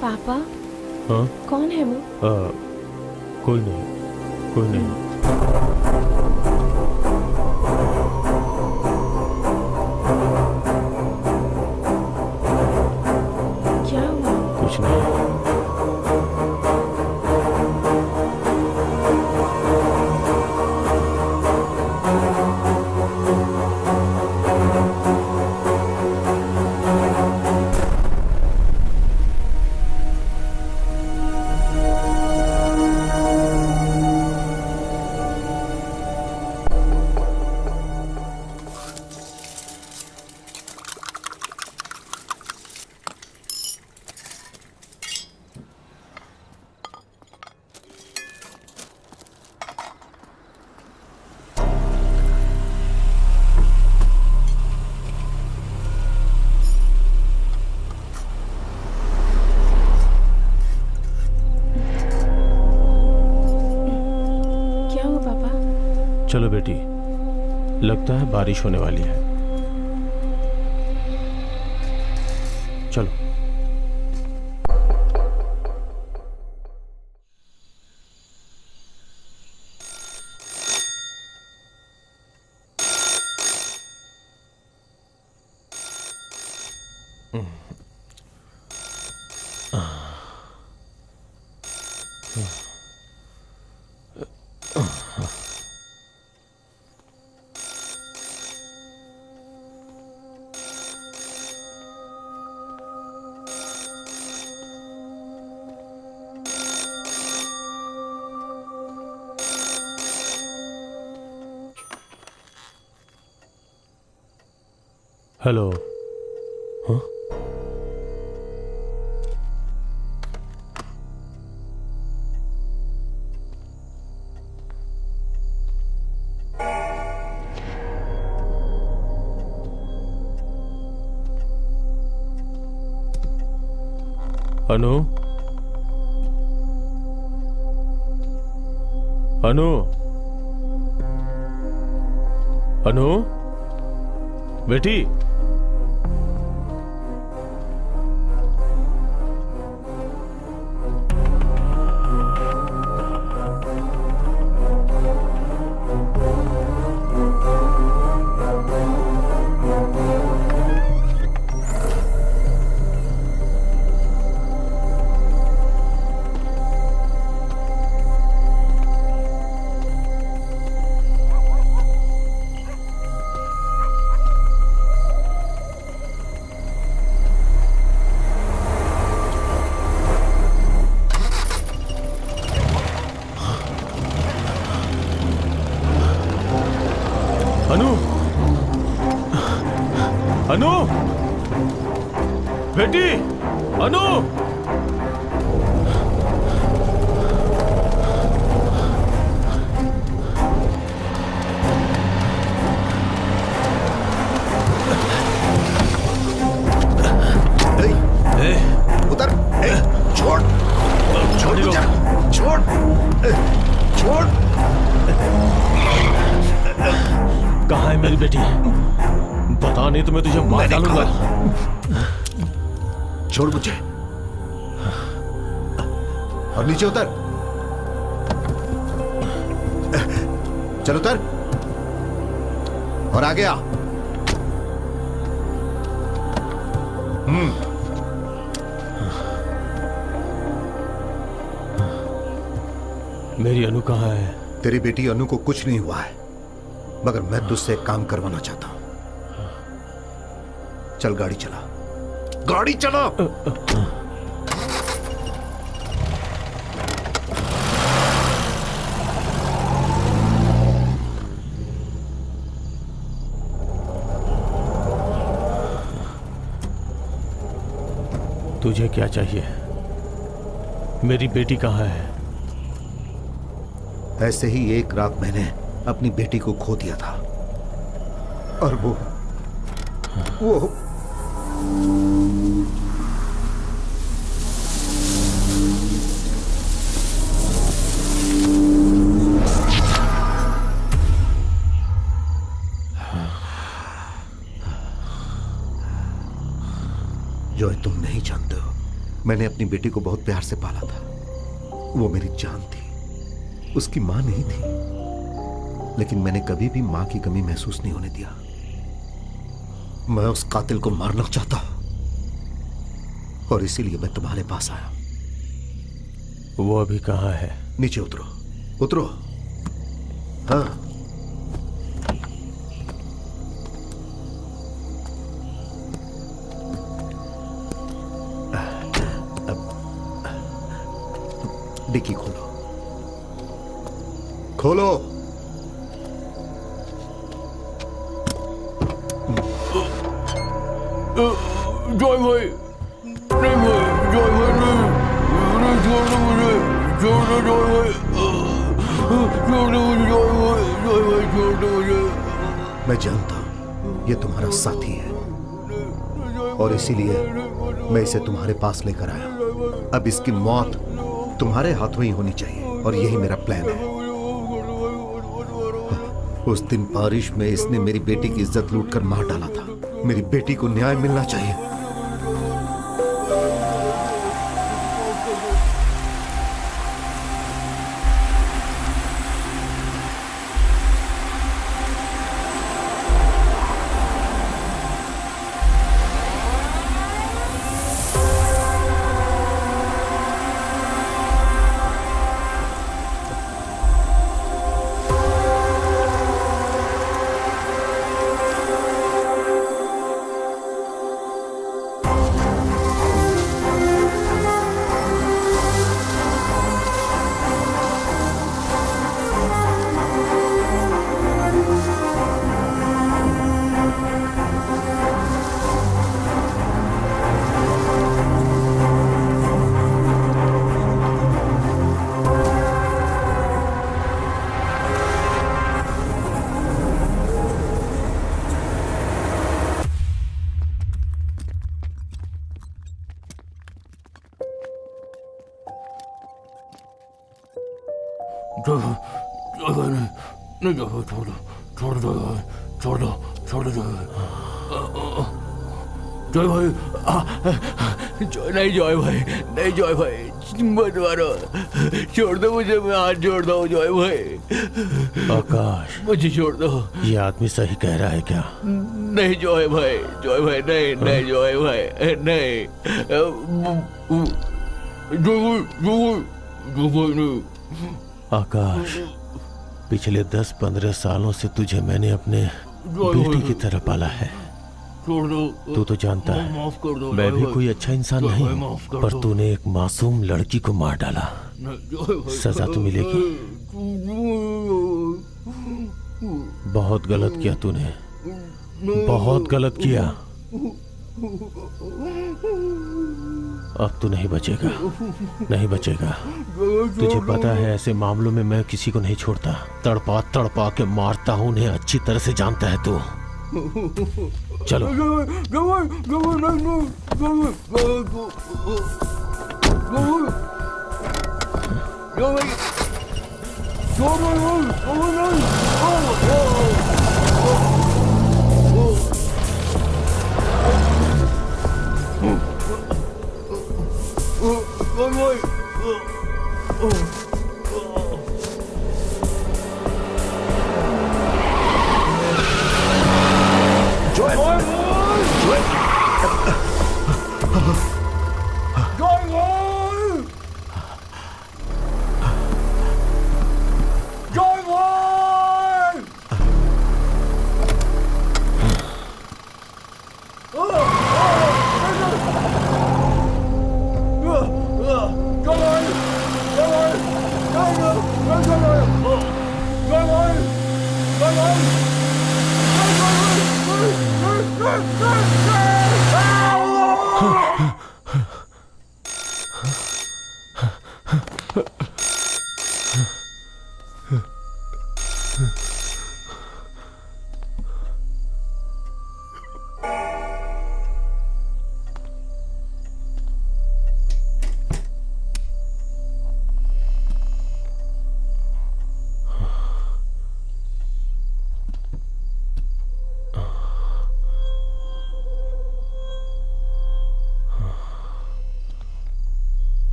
पापा, हाँ? कौन है वो? कोई नहीं, कोई नहीं। क्या हुआ? कुछ नहीं। चलो बेटी, लगता है बारिश होने वाली है। चलो। हेलो। हाँ? अनु, अनु, अनु, अनु! उतर! छोड़! छोड़! छोड़! छोड़! कहाँ है मेरी बेटी? बता, नहीं तो मैं तुझे मार डालूंगा। छोड़ मुझे और नीचे उतर। चल उतर और आगे आ। मेरी अनु कहाँ है? तेरी बेटी अनु को कुछ नहीं हुआ है, मगर मैं तुझसे एक काम करवाना चाहता हूं। चल गाड़ी चला, गाड़ी चला। तुझे क्या चाहिए? मेरी बेटी कहाँ है? ऐसे ही एक रात मैंने अपनी बेटी को खो दिया था और वो जॉय, तुम नहीं जानते हो, मैंने अपनी बेटी को बहुत प्यार से पाला था। वो मेरी जान थी, उसकी मां नहीं थी, लेकिन मैंने कभी भी मां की कमी महसूस नहीं होने दिया। मैं उस कातिल को मारना चाहता हूं और इसीलिए मैं तुम्हारे पास आया। वो अभी कहाँ है? नीचे उतरो, उतरो। हाँ, डिक्की खोलो, खोलो। जॉय भाई, नहीं भाई, जॉय भाई नहीं, छोड़ दो मुझे, छोड़ दो जॉय भाई, छोड़ दो मुझे जॉय भाई, जॉय भाई छोड़ दो मुझे। मैं जानता हूं ये तुम्हारा साथी है और इसीलिए मैं इसे तुम्हारे पास लेकर आया। अब इसकी मौत तुम्हारे हाथों ही होनी चाहिए और यही मेरा प्लान है। उस दिन बारिश में इसने मेरी बेटी की इज्जत लूटकर मार डाला था। मेरी बेटी को न्याय मिलना चाहिए। नहीं जॉय भाई, छोड़ दो, छोड़ दो भाई, छोड़ दो, छोड़ दो जॉय भाई, नहीं जॉय भाई, नहीं जॉय भाई, मत मारो, छोड़ दो मुझे, मैं हाथ जोड़ता हूँ जॉय भाई। आकाश, मुझे छोड़ दो। ये आदमी सही कह रहा है क्या? नहीं जॉय भाई, जॉय भाई नहीं, नहीं जॉय भाई नहीं, जॉय भाई नहीं। आकाश, पिछले 10-15 सालों से तुझे मैंने अपने बेटी की तरह पाला है। छोड़ दो। तू तो जानता है माफ कर दो, मैं भी कोई अच्छा इंसान नहीं, पर तूने एक मासूम लड़की को मार डाला। सजा तो मिलेगी। बहुत गलत किया तूने, बहुत गलत किया। अब तू नहीं बचेगा, नहीं बचेगा। तुझे पता है ऐसे मामलों में मैं किसी को नहीं छोड़ता, तड़पा तड़पा के मारता हूं उन्हें, अच्छी तरह से जानता है तू। चलो।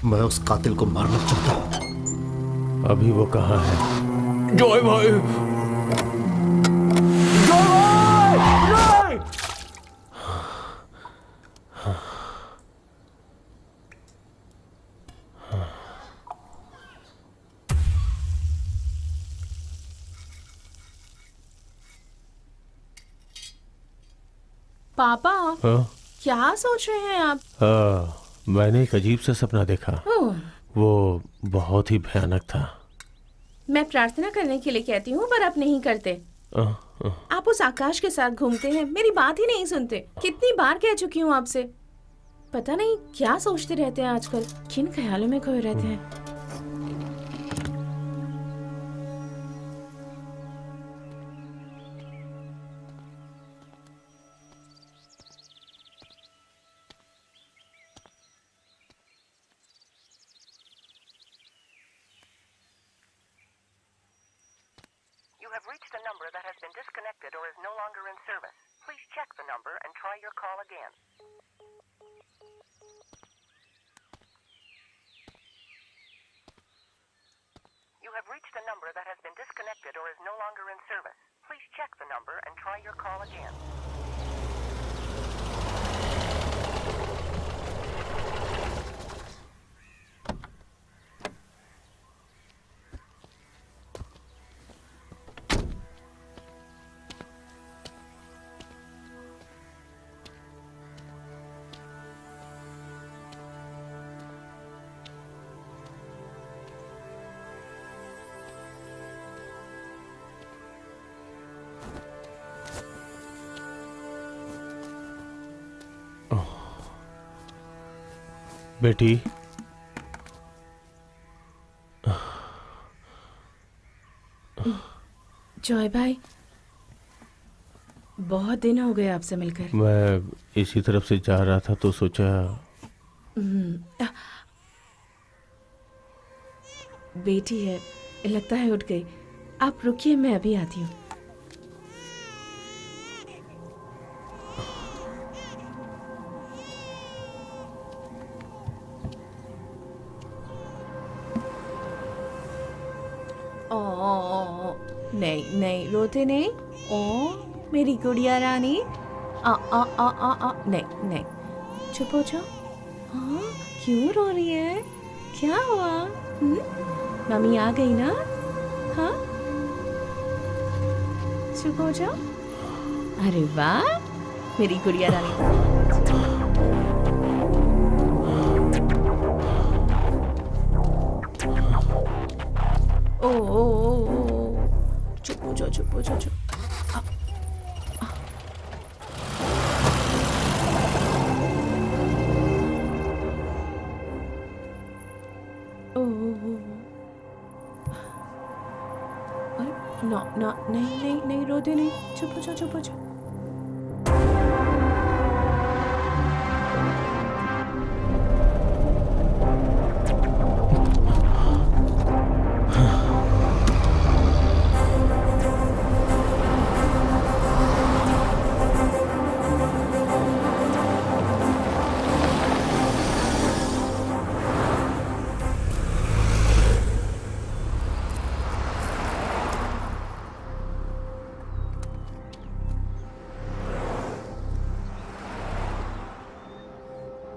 मैं उस कातिल को मारना चाहता हूं। अभी वो कहाँ है? जॉय भाई, जॉय! पापा, हाँ? क्या सोच रहे हैं आप? मैंने एक अजीब सा सपना देखा। ओह, वो बहुत ही भयानक था। मैं प्रार्थना करने के लिए कहती हूँ पर आप नहीं करते। आप उस आकाश के साथ घूमते हैं, मेरी बात ही नहीं सुनते। कितनी बार कह चुकी हूँ आपसे। पता नहीं क्या सोचते रहते हैं आजकल, किन ख्यालों में खोए रहते हैं। have reached a number that has been disconnected or is no longer in service. Please check the number and try your call again. You have reached a number that has been disconnected or is no longer in service. Please check the number and try your call again. बेटी, Joy भाई, बहुत दिन हो गए आपसे मिलकर। मैं इसी तरफ से जा रहा था तो सोचा। बेटी है, लगता है उठ गई। आप रुकिए, मैं अभी आती हूँ। नहीं नहीं, रोते नहीं। ओ मेरी गुड़िया रानी, आ आ आ आ आ नहीं नहीं, चुप हो जाओ। हाँ, क्यों रो रही है? क्या हुआ? मम्मी आ गई ना? हाँ, चुप हो जाओ। अरे वाह, मेरी गुड़िया रानी। ओ ओ ओ, चुप हो जाओ, चुप हो जाओ, चुप। नहीं नहीं नहीं, रोते नहीं, चुप हो जाओ, चुप हो जाओ।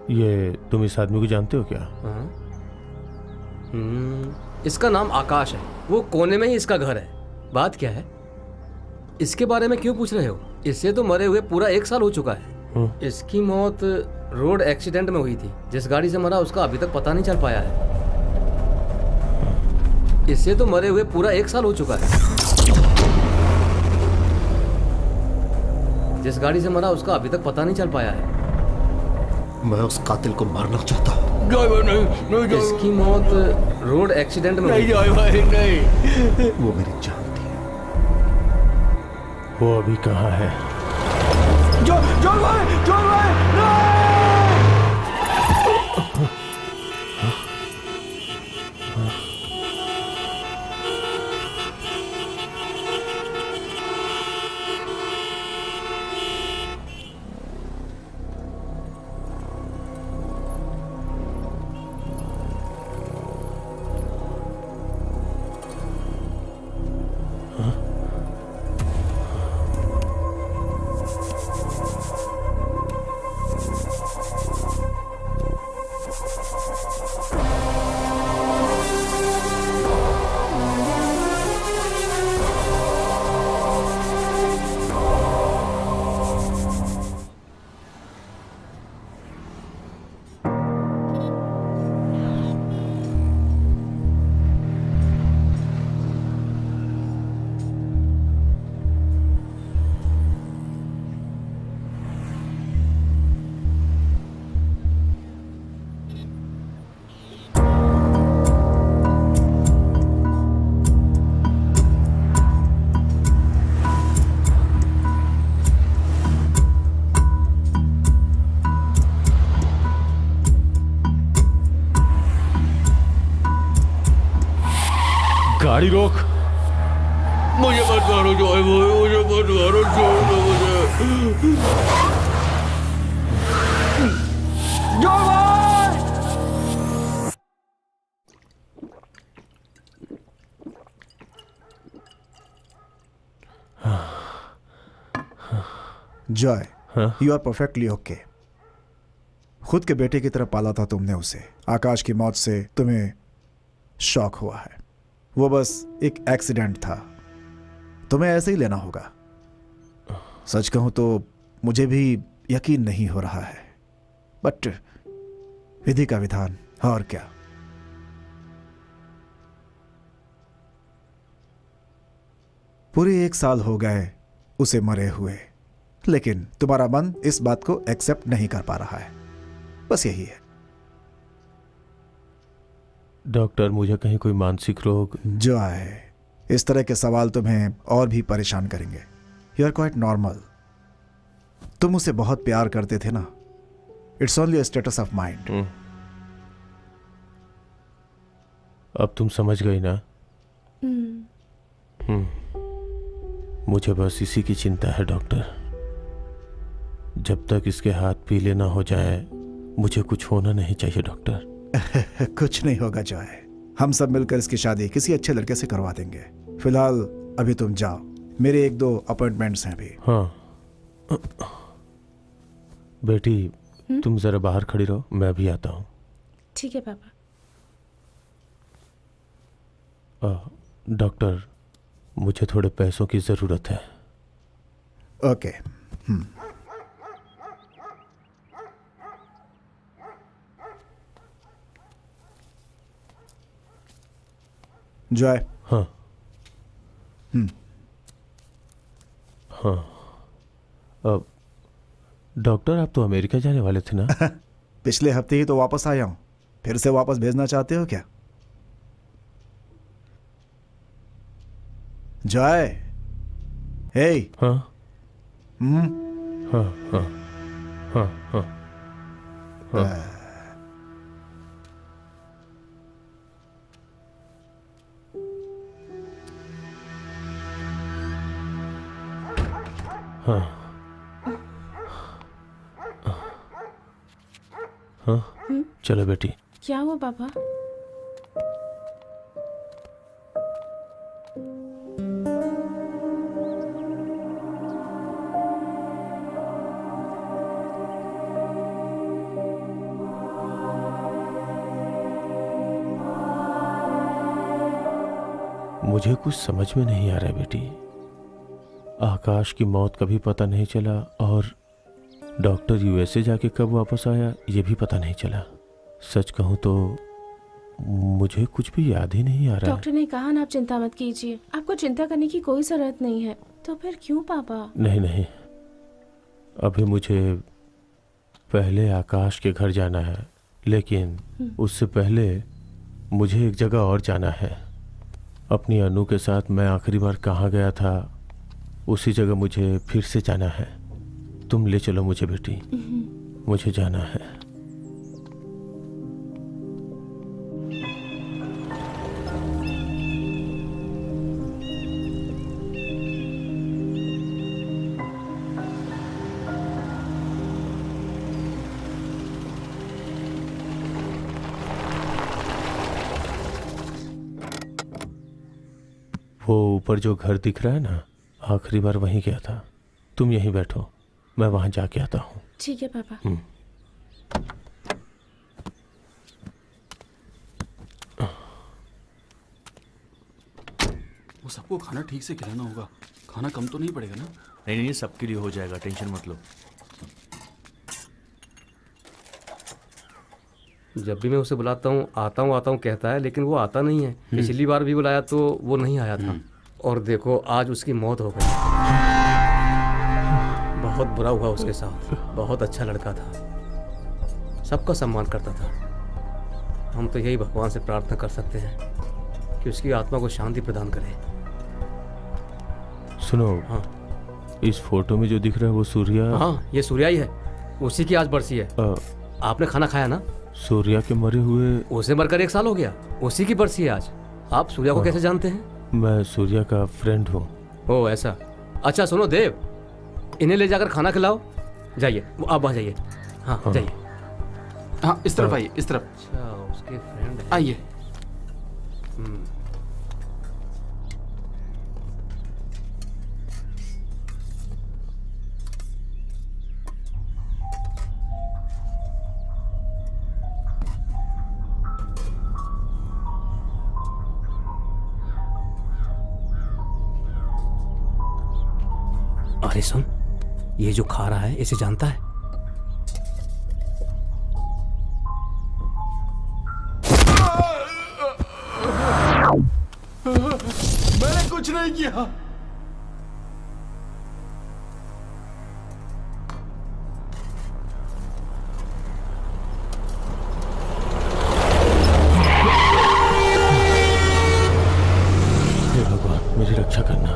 ये तुम इस आदमी को जानते हो क्या? इसका नाम आकाश है। वो कोने में ही इसका घर है। बात क्या है? इसके बारे में क्यों पूछ रहे हो? इससे तो मरे हुए पूरा 1 साल हो चुका है। इसकी मौत रोड एक्सीडेंट में हुई थी। जिस गाड़ी से मरा उसका अभी तक पता नहीं चल पाया है। इससे तो मरे हुए पूरा 1 साल हो चुका है। जिस गाड़ी से मरा उसका अभी तक पता नहीं चल पाया है। मैं उस कातिल को मारना चाहता हूँ। नहीं, इसकी मौत रोड एक्सीडेंट में हुई। नहीं, वो मेरी जान थी। वो अभी कहाँ है? जॉन भाई, गाड़ी रोक। मुझे मत मारो जॉय भाई, मुझे मत मारो, छोड़ दो मुझे। जॉय भाई! Joy, you are perfectly okay. खुद के बेटे की तरह पाला था तुमने उसे। आकाश की मौत से तुम्हें शॉक हुआ है। वो बस एक एक्सीडेंट था। तुम्हें ऐसे ही लेना होगा। सच कहूं तो मुझे भी यकीन नहीं हो रहा है, बट विधि का विधान, और क्या। पूरे 1 साल हो गए उसे मरे हुए, लेकिन तुम्हारा मन इस बात को एक्सेप्ट नहीं कर पा रहा है। बस यही है। डॉक्टर, मुझे कहीं कोई मानसिक रोग? जो आए, इस तरह के सवाल तुम्हें और भी परेशान करेंगे। You are quite normal. तुम उसे बहुत प्यार करते थे ना। It's only a status of mind. अब तुम समझ गई ना? मुझे बस इसी की चिंता है डॉक्टर। जब तक इसके हाथ पीले ना हो जाए मुझे कुछ होना नहीं चाहिए डॉक्टर। कुछ नहीं होगा जॉय, हम सब मिलकर इसकी शादी किसी अच्छे लड़के से करवा देंगे। फिलहाल अभी तुम जाओ, मेरे 1-2 अपॉइंटमेंट्स हैं अभी। हाँ बेटी, तुम जरा बाहर खड़ी रहो, मैं भी आता हूँ। ठीक है पापा। डॉक्टर, मुझे थोड़े पैसों की ज़रूरत है। ओके। जॉय। हाँ हाँ। अब डॉक्टर, आप तो अमेरिका जाने वाले थे ना? पिछले हफ्ते ही तो वापस आया हूँ, फिर से वापस भेजना चाहते हो क्या? जॉय। हे। हाँ हाँ हाँ हाँ हाँ हाँ। हाँ हाँ। चलो बेटी। क्या हुआ पापा? मुझे कुछ समझ में नहीं आ रहा बेटी। आकाश की मौत का भी पता नहीं चला और डॉक्टर यूएसए जाके कब वापस आया ये भी पता नहीं चला। सच कहूँ तो मुझे कुछ भी याद ही नहीं आ रहा है। डॉक्टर ने कहा ना, आप चिंता मत कीजिए, आपको चिंता करने की कोई जरूरत नहीं है। तो फिर क्यों पापा? नहीं नहीं, अभी मुझे पहले आकाश के घर जाना है, लेकिन उससे पहले मुझे एक जगह और जाना है। अपनी अनु के साथ मैं आखिरी बार कहाँ गया था उसी जगह मुझे फिर से जाना है। तुम ले चलो मुझे बेटी, मुझे जाना है। वो ऊपर जो घर दिख रहा है ना, आखिरी बार वहीं गया था। तुम यहीं बैठो, मैं वहां जाके आता हूँ। ठीक है पापा। वो सबको खाना ठीक से खिलाना होगा, खाना कम तो नहीं पड़ेगा ना? नहीं नहीं, सबके लिए हो जाएगा, टेंशन मत लो। जब भी मैं उसे बुलाता हूँ आता हूँ कहता है, लेकिन वो आता नहीं है। पिछली बार भी बुलाया तो वो नहीं आया था, और देखो आज उसकी मौत हो गई। बहुत बुरा हुआ उसके साथ। बहुत अच्छा लड़का था, सबका सम्मान करता था। हम तो यही भगवान से प्रार्थना कर सकते हैं कि उसकी आत्मा को शांति प्रदान करे। सुनो। हाँ, इस फोटो में जो दिख रहा है वो सूर्या। हाँ, ये सूर्या ही है, उसी की आज बरसी है। आपने खाना खाया ना? सूर्या के मरे हुए? उसे मरकर 1 साल हो गया, उसी की बरसी है आज। आप सूर्या को कैसे जानते हैं? मैं सूर्या का फ्रेंड हूँ। ओह ऐसा। अच्छा सुनो देव, इन्हें ले जाकर खाना खिलाओ। जाइए, आप वहाँ जाइए। हाँ जाइए। हाँ इस तरफ आइए, इस तरफ। अच्छा उसके फ्रेंड आइए। अरे सुन, ये जो खा रहा है इसे जानता है? मैंने कुछ नहीं किया। हे भगवान, मेरी रक्षा करना।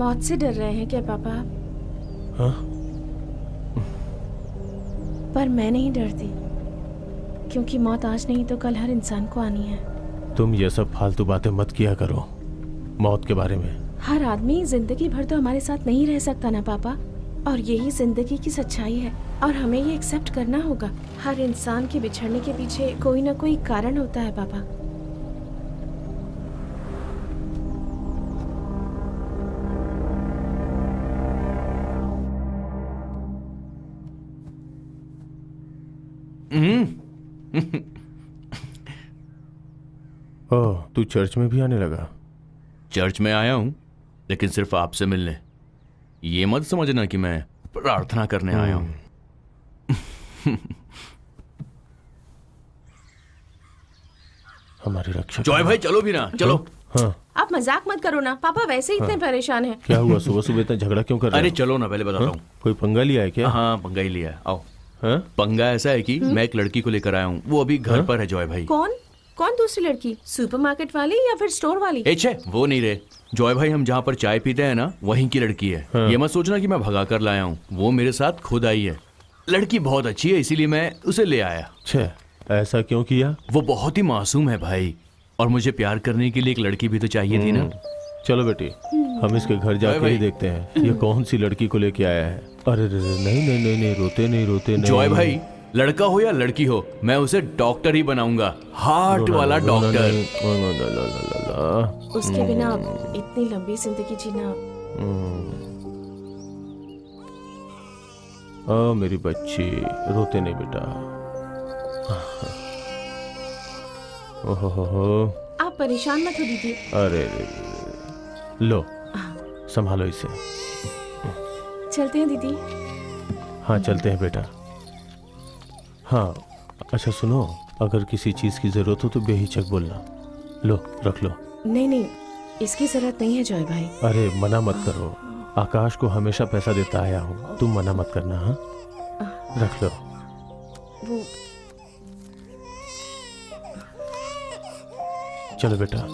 मौत से डर रहे हैं क्या पापा आप? हाँ? पर मैं नहीं डरती, क्योंकि मौत आज नहीं तो कल हर इंसान को आनी है। तुम ये सब फालतू बातें मत किया करो मौत के बारे में। हर आदमी जिंदगी भर तो हमारे साथ नहीं रह सकता ना पापा, और यही जिंदगी की सच्चाई है और हमें ये एक्सेप्ट करना होगा। हर इंसान के बिछड़ने के पीछे कोई ना कोई कारण होता है पापा। ओह, तू चर्च में भी आने लगा? चर्च में आया हूं, लेकिन सिर्फ आपसे मिलने। ये मत समझना कि मैं प्रार्थना करने आया हूं। हमारी रक्षा। जॉय भाई चलो भी ना, चलो। हाँ। आप मजाक मत करो ना, पापा वैसे ही इतने परेशान हैं। क्या हुआ? सुबह सुबह इतना झगड़ा क्यों कर रहे हो? अरे चलो ना, पहले बताता हूँ। कोई पंगा लिया है क्या? हाँ, पंगा ही लिया है। आओ। हाँ? पंगा ऐसा है कि मैं एक लड़की को लेकर आया हूँ, वो अभी घर पर है जॉय भाई। कौन कौन दूसरी लड़की? सुपरमार्केट वाली या फिर स्टोर वाली? वो नहीं रे जॉय भाई, हम जहाँ पर चाय पीते हैं ना, वहीं की लड़की है। हाँ। ये मत सोचना कि मैं भगा कर लाया हूँ, वो मेरे साथ खुद आई है। लड़की बहुत अच्छी है, इसीलिए मैं उसे ले आया। छे, ऐसा क्यों किया? वो बहुत ही मासूम है भाई, और मुझे प्यार करने के लिए एक लड़की भी तो चाहिए थी ना। चलो बेटी, हम इसके घर जाके ही देखते हैं ये कौन सी लड़की को लेके आया है। अरे नहीं नहीं नहीं नहीं, रोते नहीं। जॉय भाई, लड़का हो या लड़की हो, मैं उसे डॉक्टर ही बनाऊंगा, हार्ट वाला डॉक्टर। उसके बिना इतनी लंबी जिंदगी जीना। मेरी बच्ची, रोते नहीं बेटा। ओहो, आप परेशान मत हो दीदी। अरे लो, संभालो इसे। चलते हैं दीदी। हाँ चलते हैं बेटा। हाँ अच्छा सुनो, अगर किसी चीज की जरूरत हो तो बेहिचक बोलना। लो रख लो। नहीं, इसकी जरूरत नहीं है जॉय भाई। अरे मना मत करो, आकाश को हमेशा पैसा देता आया हूँ, तुम मना मत करना। हाँ रख लो। वो चलो बेटा।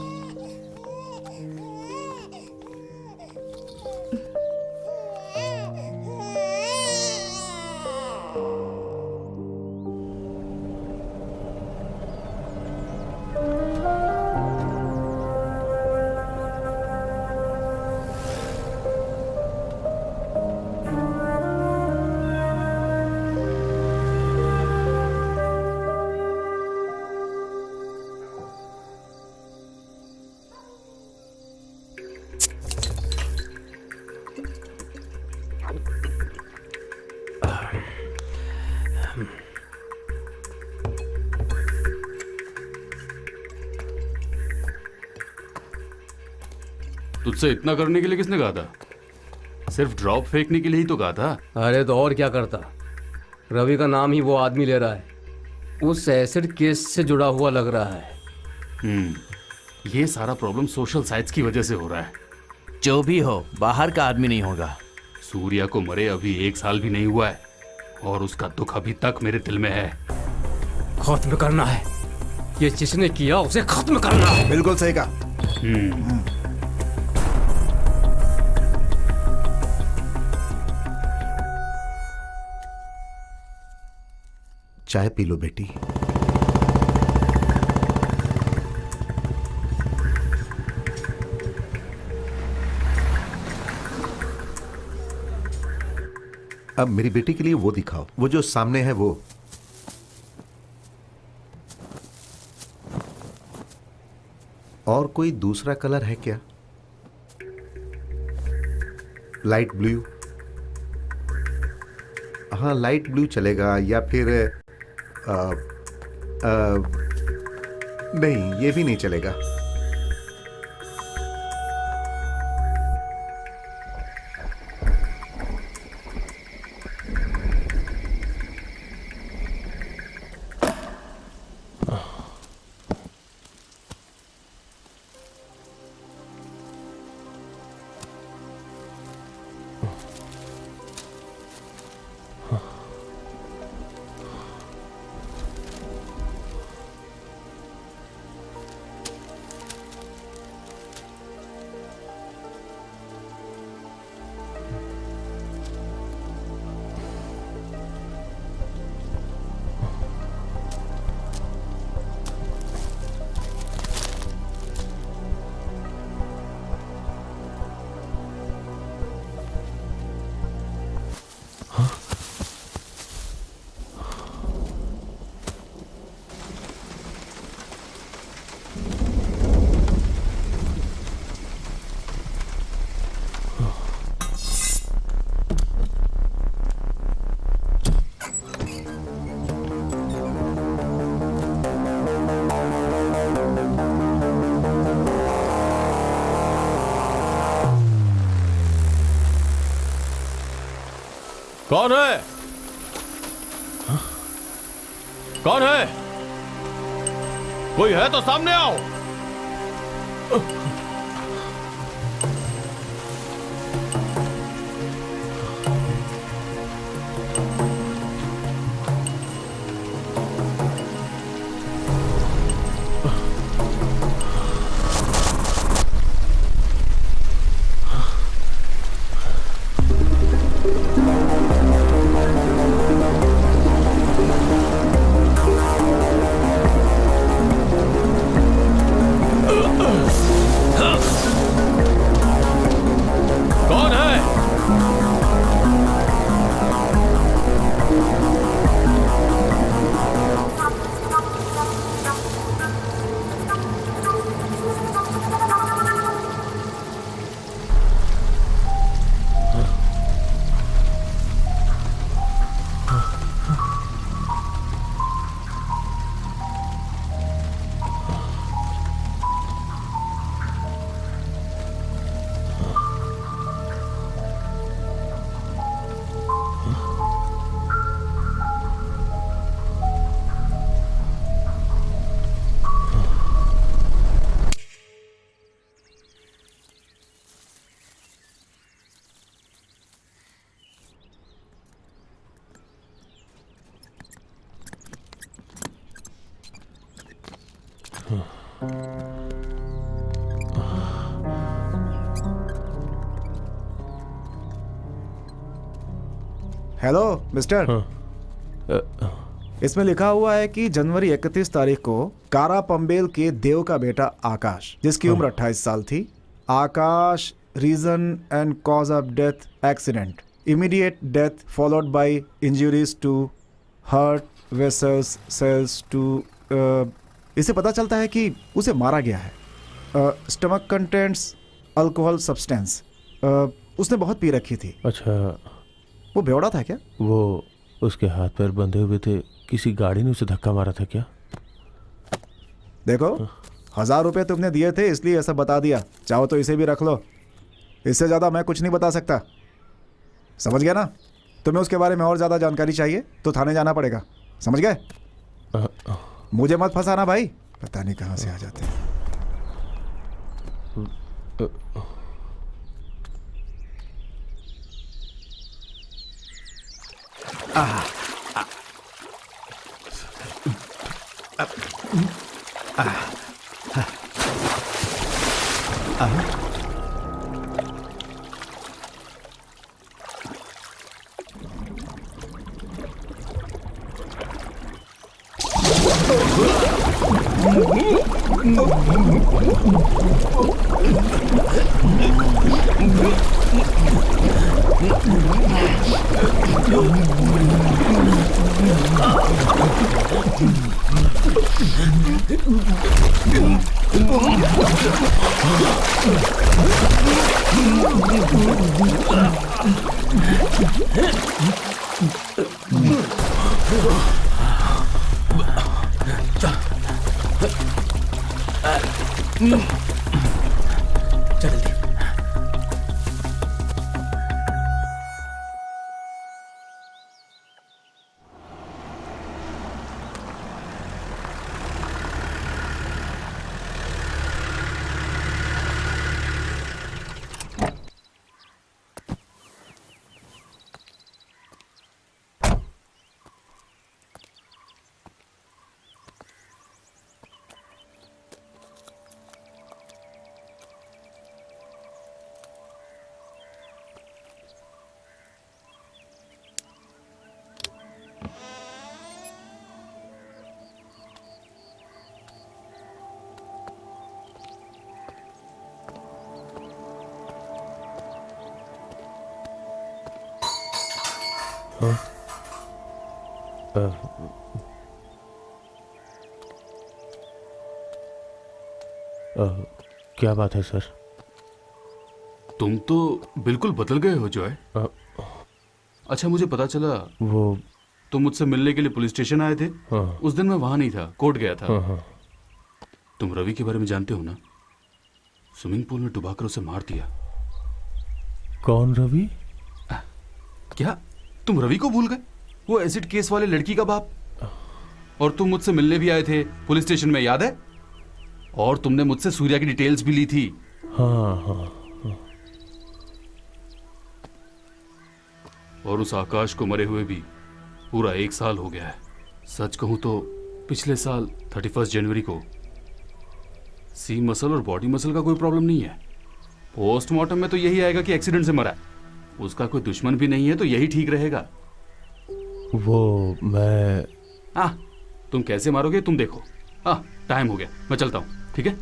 तुझसे इतना करने के लिए किसने कहा था? सिर्फ ड्रॉप फेंकने के लिए ही तो कहा था। अरे तो और क्या करता, रवि का नाम ही वो आदमी ले रहा है, उस एसिड केस से जुड़ा हुआ लग रहा है। ये सारा प्रॉब्लम सोशल साइट्स की वजह से हो रहा है। जो भी हो, बाहर का आदमी नहीं होगा। सूर्या को मरे अभी 1 साल भी नहीं हुआ है, और उसका दुख अभी तक मेरे दिल में है। खत्म करना है, ये जिसने किया उसे खत्म करना है। बिल्कुल सही कहा। चाय पी लो बेटी। अब मेरी बेटी के लिए वो दिखाओ, वो जो सामने है वो। और कोई दूसरा कलर है क्या? Light blue? हाँ लाइट ब्लू चलेगा, या फिर नहीं ये भी नहीं चलेगा। कौन है? हाँ? कौन है? कोई है तो सामने आओ। कौन है? Hello mister. इसमें लिखा हुआ है कि जनवरी 31 तारीख को कारा पंबेल के देव का बेटा आकाश, जिसकी उम्र 28 साल थी। Akash, reason and cause of death accident, immediate death followed by injuries to heart vessels cells too. इसे पता चलता है कि उसे मारा गया है। Stomach contents alcohol substance. उसने बहुत पी रखी थी। अच्छा, वो बेवड़ा था क्या? वो उसके हाथ पैर बंधे हुए थे, किसी गाड़ी ने उसे धक्का मारा था क्या? देखो, 1000 रुपये तुमने दिए थे इसलिए ऐसा बता दिया। चाहो तो इसे भी रख लो, इससे ज़्यादा मैं कुछ नहीं बता सकता। समझ गया ना? तुम्हें उसके बारे में और ज़्यादा जानकारी चाहिए तो थाने जाना पड़ेगा। समझ गए? मुझे मत फंसाना भाई, पता नहीं कहाँ से आ जाते हैं। क्या बात है सर? तुम तो बिल्कुल बदल गए हो जॉय। अच्छा, मुझे पता चला वो तुम मुझसे मिलने के लिए पुलिस स्टेशन आए थे। हाँ। उस दिन मैं वहां नहीं था, कोर्ट गया था। हाँ, हाँ। तुम रवि के बारे में जानते हो ना? स्विमिंग पूल में डुबाकर उसे मार दिया। कौन रवि? क्या तुम रवि को भूल गए? वो एसिड केस वाले लड़की का बाप। और तुम मुझसे मिलने भी आए थे पुलिस स्टेशन में, याद है? और तुमने मुझसे सूर्या की डिटेल्स भी ली थी। हाँ हाँ। और उस आकाश को मरे हुए भी पूरा 1 साल हो गया है। सच कहूं तो पिछले साल 31 जनवरी को सी मसल और बॉडी मसल का कोई प्रॉब्लम नहीं है। पोस्टमार्टम में तो यही आएगा कि एक्सीडेंट से मरा है। उसका कोई दुश्मन भी नहीं है, तो यही ठीक रहेगा। वो मैं तुम कैसे मारोगे तुम देखो। टाइम हो गया, मैं चलता हूँ, ठीक है?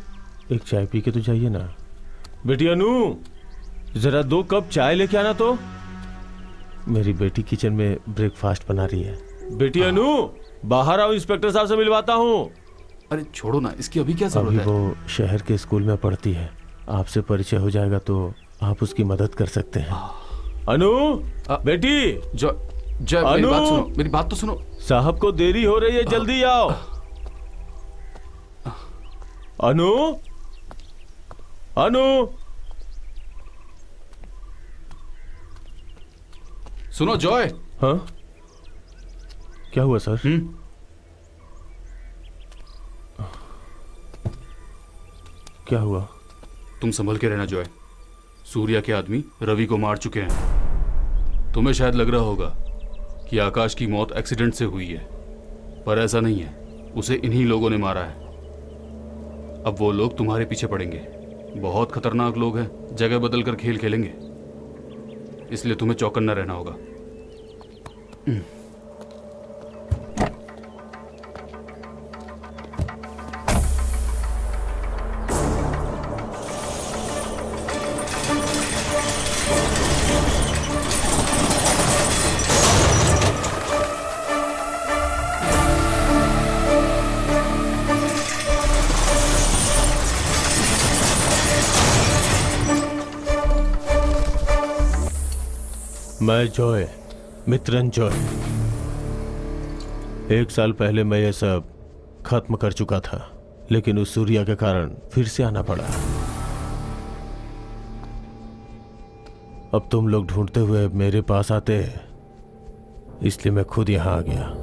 एक चाय पी के तो जाइए ना। बेटी अनु, जरा 2 कप चाय लेके आना तो। मेरी बेटी किचन में ब्रेकफास्ट बना रही है। बेटी अनु, बाहर आओ, इंस्पेक्टर साहब से मिलवाता हूँ। अरे छोड़ो ना, इसकी अभी क्या जरूरत अभी है? वो शहर के स्कूल में पढ़ती है, आपसे परिचय हो जाएगा तो आप उसकी मदद कर सकते हैं। अनु, बेटी। मेरी बात सुनो, मेरी बात तो सुनो। साहब को देरी हो रही है, जल्दी आओ। अनु, अनु। सुनो जॉय। हाँ, क्या हुआ सर? क्या हुआ? तुम संभल के रहना जॉय। सूर्या के आदमी रवि को मार चुके हैं। तुम्हें शायद लग रहा होगा कि आकाश की मौत एक्सीडेंट से हुई है, पर ऐसा नहीं है। उसे इन्हीं लोगों ने मारा है। अब वो लोग तुम्हारे पीछे पड़ेंगे। बहुत खतरनाक लोग हैं, जगह बदल कर खेल खेलेंगे, इसलिए तुम्हें चौकन्ना रहना होगा। मैं जॉय, मित्रन जॉय। 1 साल पहले मैं ये सब खत्म कर चुका था, लेकिन उस सूर्या के कारण फिर से आना पड़ा। अब तुम लोग ढूंढते हुए मेरे पास आते, इसलिए मैं खुद यहां आ गया।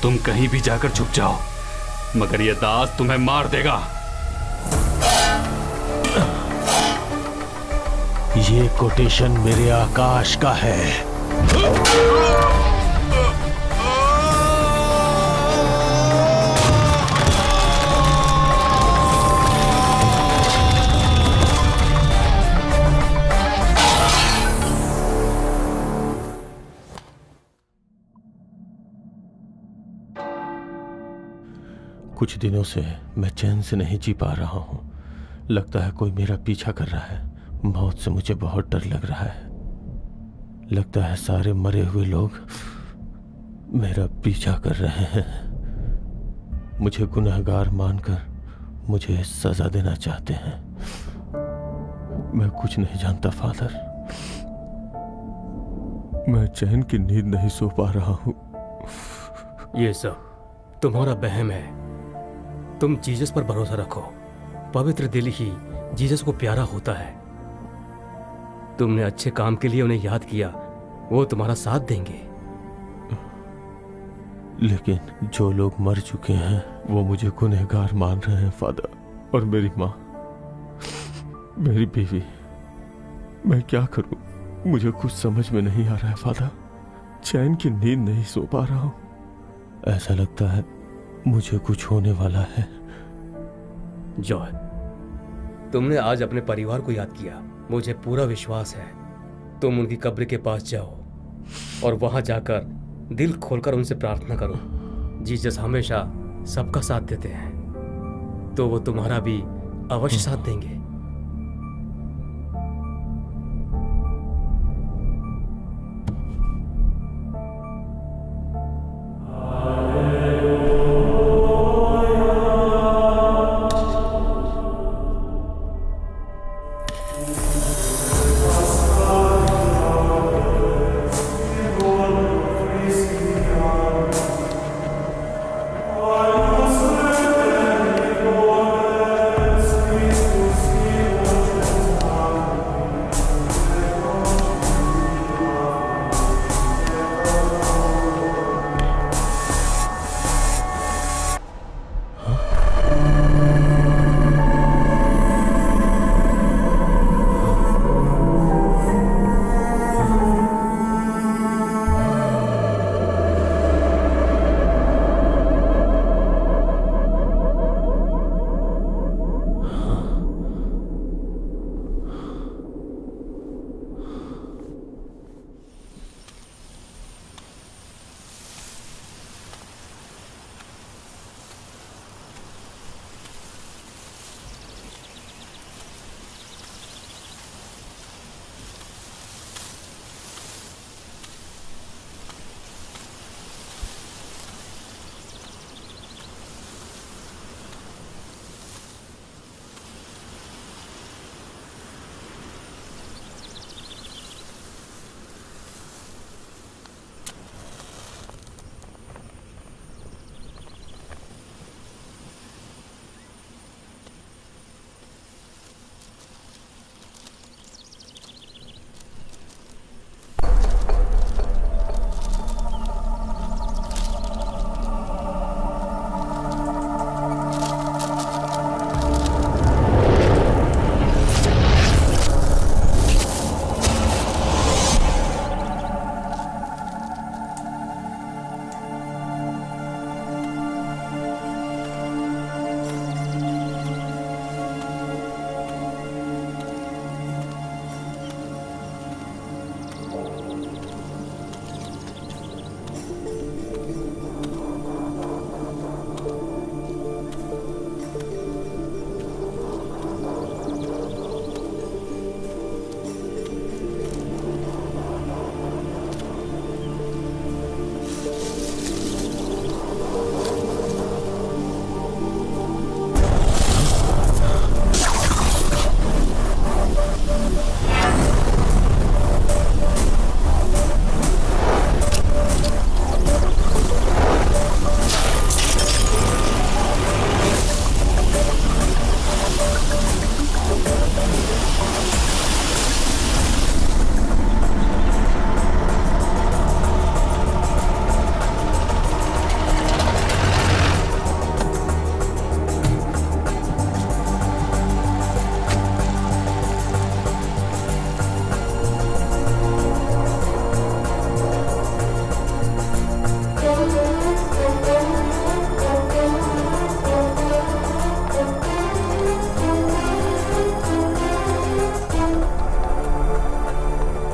तुम कहीं भी जाकर छुप जाओ, मगर यह दास तुम्हें मार देगा। ये कोटेशन मेरे आकाश का है। कुछ दिनों से मैं चैन से नहीं जी पा रहा हूं। लगता है कोई मेरा पीछा कर रहा है। मौत से मुझे बहुत डर लग रहा है। लगता है सारे मरे हुए लोग मेरा पीछा कर रहे हैं। मुझे गुनहगार मानकर मुझे सजा देना चाहते हैं। मैं कुछ नहीं जानता फादर। मैं चैन की नींद नहीं सो पा रहा हूं। ये सब तुम्हारा वहम है। तुम जीसस पर भरोसा रखो। पवित्र दिल ही जीसस को प्यारा होता है। तुमने अच्छे काम के लिए उन्हें याद किया, वो तुम्हारा साथ देंगे। लेकिन जो लोग मर चुके हैं वो मुझे गुनहगार मान रहे हैं फादर। और मेरी माँ, मेरी बीवी, मैं क्या करूं? मुझे कुछ समझ में नहीं आ रहा है फादर। चैन की नींद नहीं सो पा रहा हूं। ऐसा लगता है मुझे कुछ होने वाला है। जॉय, तुमने आज अपने परिवार को याद किया। मुझे पूरा विश्वास है तुम उनकी कब्र के पास जाओ और वहां जाकर दिल खोलकर उनसे प्रार्थना करो। जीसस हमेशा सबका साथ देते हैं, तो वो तुम्हारा भी अवश्य साथ देंगे।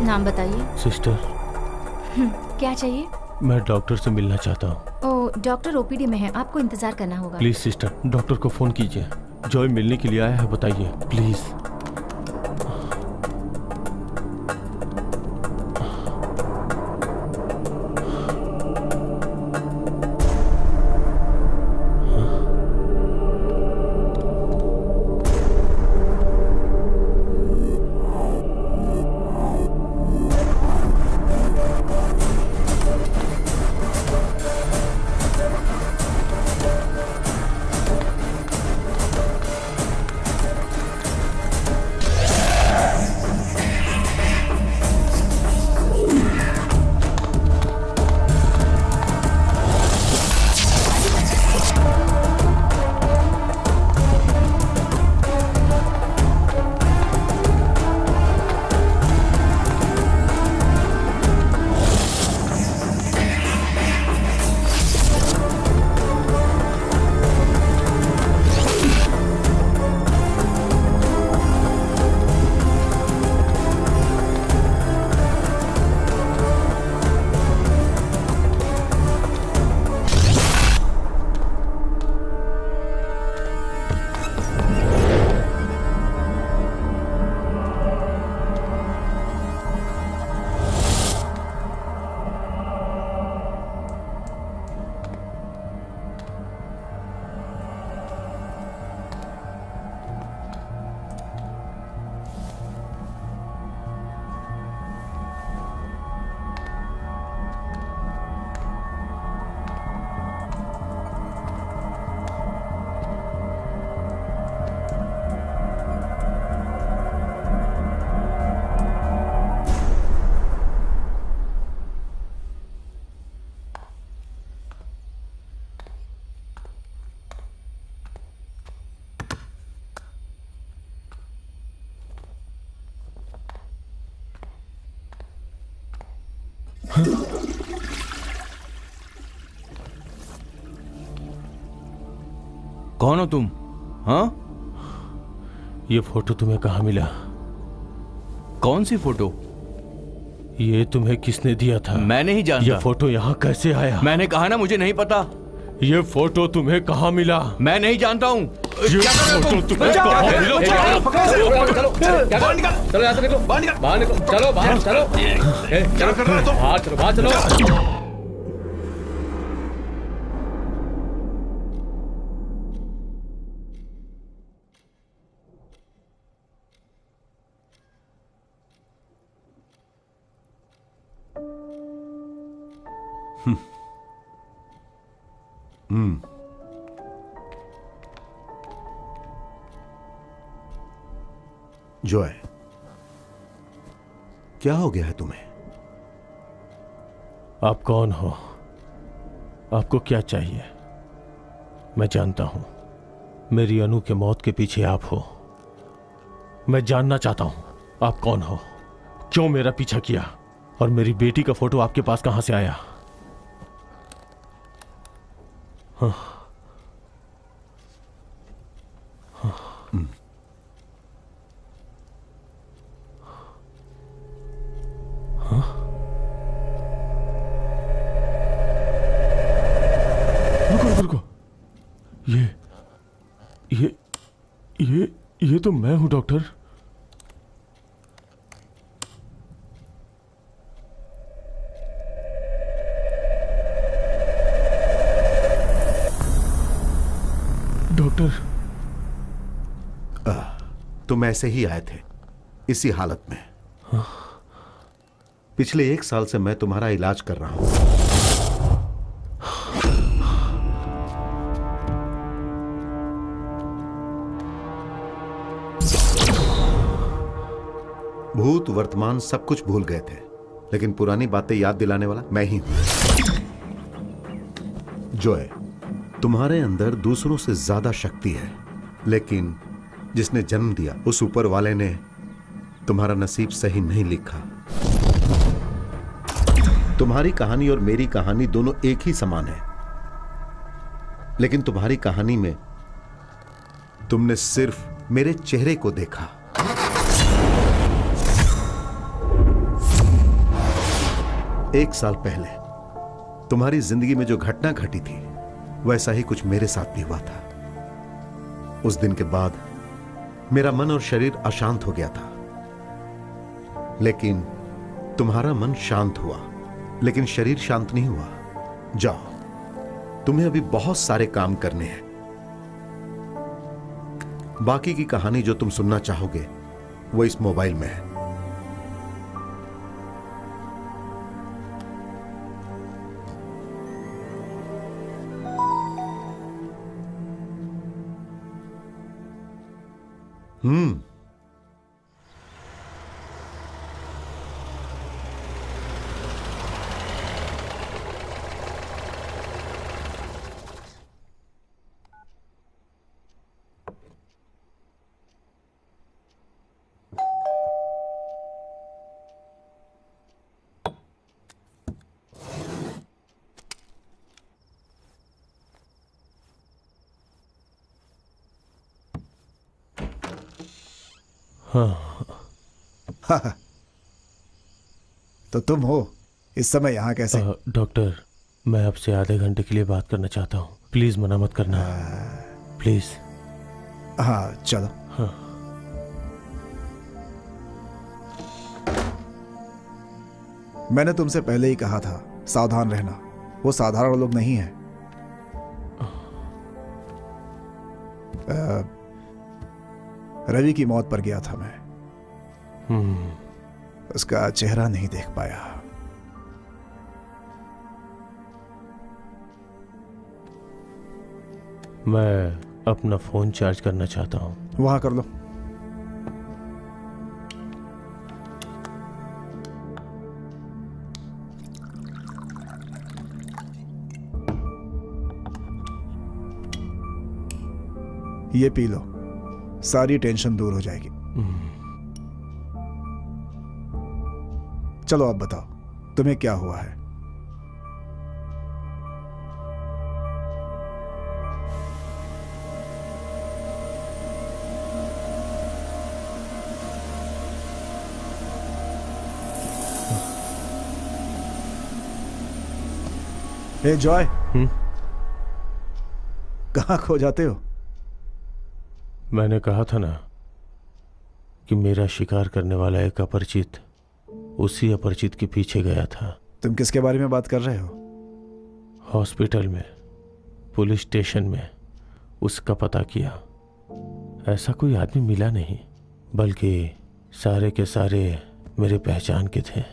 नाम बताइए। सिस्टर, क्या चाहिए? मैं डॉक्टर से मिलना चाहता हूँ। ओ, डॉक्टर ओपीडी में है, आपको इंतजार करना होगा। प्लीज सिस्टर, डॉक्टर को फोन कीजिए। जॉय मिलने के लिए आया है, बताइए प्लीज। कौन हो तुम? हाँ, ये फोटो तुम्हें कहाँ मिला? कौन सी फोटो? ये तुम्हें किसने दिया था? मैं नहीं जानता। ये फोटो यहाँ कैसे आया? मैंने कहा ना मुझे नहीं पता। ये फोटो तुम्हें कहाँ मिला? मैं नहीं जानता हूँ। ये फोटो तुम्हें कहाँ मिला? चलो यहाँ से निकलो, बाहर निकलो, चलो बाहर चलो, क्या कर रहे हो तुम? बाहर चलो, बाहर चलो। जॉय, क्या हो गया है तुम्हें? आप कौन हो? आपको क्या चाहिए? मैं जानता हूं, मेरी अनु के मौत के पीछे आप हो। मैं जानना चाहता हूं आप कौन हो, क्यों मेरा पीछा किया, और मेरी बेटी का फोटो आपके पास कहां से आया? हाँ। हाँ। हाँ? रुको, ये तो मैं हूं डॉक्टर। डॉक्टर, तुम ऐसे ही आए थे, इसी हालत में। हाँ? पिछले 1 साल से मैं तुम्हारा इलाज कर रहा हूं। भूत वर्तमान सब कुछ भूल गए थे, लेकिन पुरानी बातें याद दिलाने वाला मैं ही हूं। जॉय, तुम्हारे अंदर दूसरों से ज्यादा शक्ति है, लेकिन जिसने जन्म दिया उस ऊपर वाले ने तुम्हारा नसीब सही नहीं लिखा। तुम्हारी कहानी और मेरी कहानी दोनों एक ही समान है, लेकिन तुम्हारी कहानी में तुमने सिर्फ मेरे चेहरे को देखा। 1 साल पहले तुम्हारी जिंदगी में जो घटना घटी थी वैसा ही कुछ मेरे साथ भी हुआ था। उस दिन के बाद मेरा मन और शरीर अशांत हो गया था, लेकिन तुम्हारा मन शांत हुआ, लेकिन शरीर शांत नहीं हुआ। जाओ, तुम्हें अभी बहुत सारे काम करने हैं। बाकी की कहानी जो तुम सुनना चाहोगे वो इस मोबाइल में है। हाँ। तो तुम हो इस समय यहाँ कैसे? डॉक्टर, मैं आपसे आधे घंटे के लिए बात करना चाहता हूँ। प्लीज मना मत करना, प्लीज। हाँ चलो। हाँ। मैंने तुमसे पहले ही कहा था सावधान रहना, वो साधारण लोग नहीं हैं। रवि की मौत पर गया था मैं। उसका चेहरा नहीं देख पाया। मैं अपना फोन चार्ज करना चाहता हूँ। वहां कर लो। ये पी लो, सारी टेंशन दूर हो जाएगी। चलो अब बताओ तुम्हें क्या हुआ है? हे जॉय, कहां खो जाते हो? मैंने कहा था ना कि मेरा शिकार करने वाला एक अपरिचित उसी अपरिचित के पीछे गया था। तुम किसके बारे में बात कर रहे हो? हॉस्पिटल में, पुलिस स्टेशन में उसका पता किया। ऐसा कोई आदमी मिला नहीं, बल्कि सारे के सारे मेरे पहचान के थे।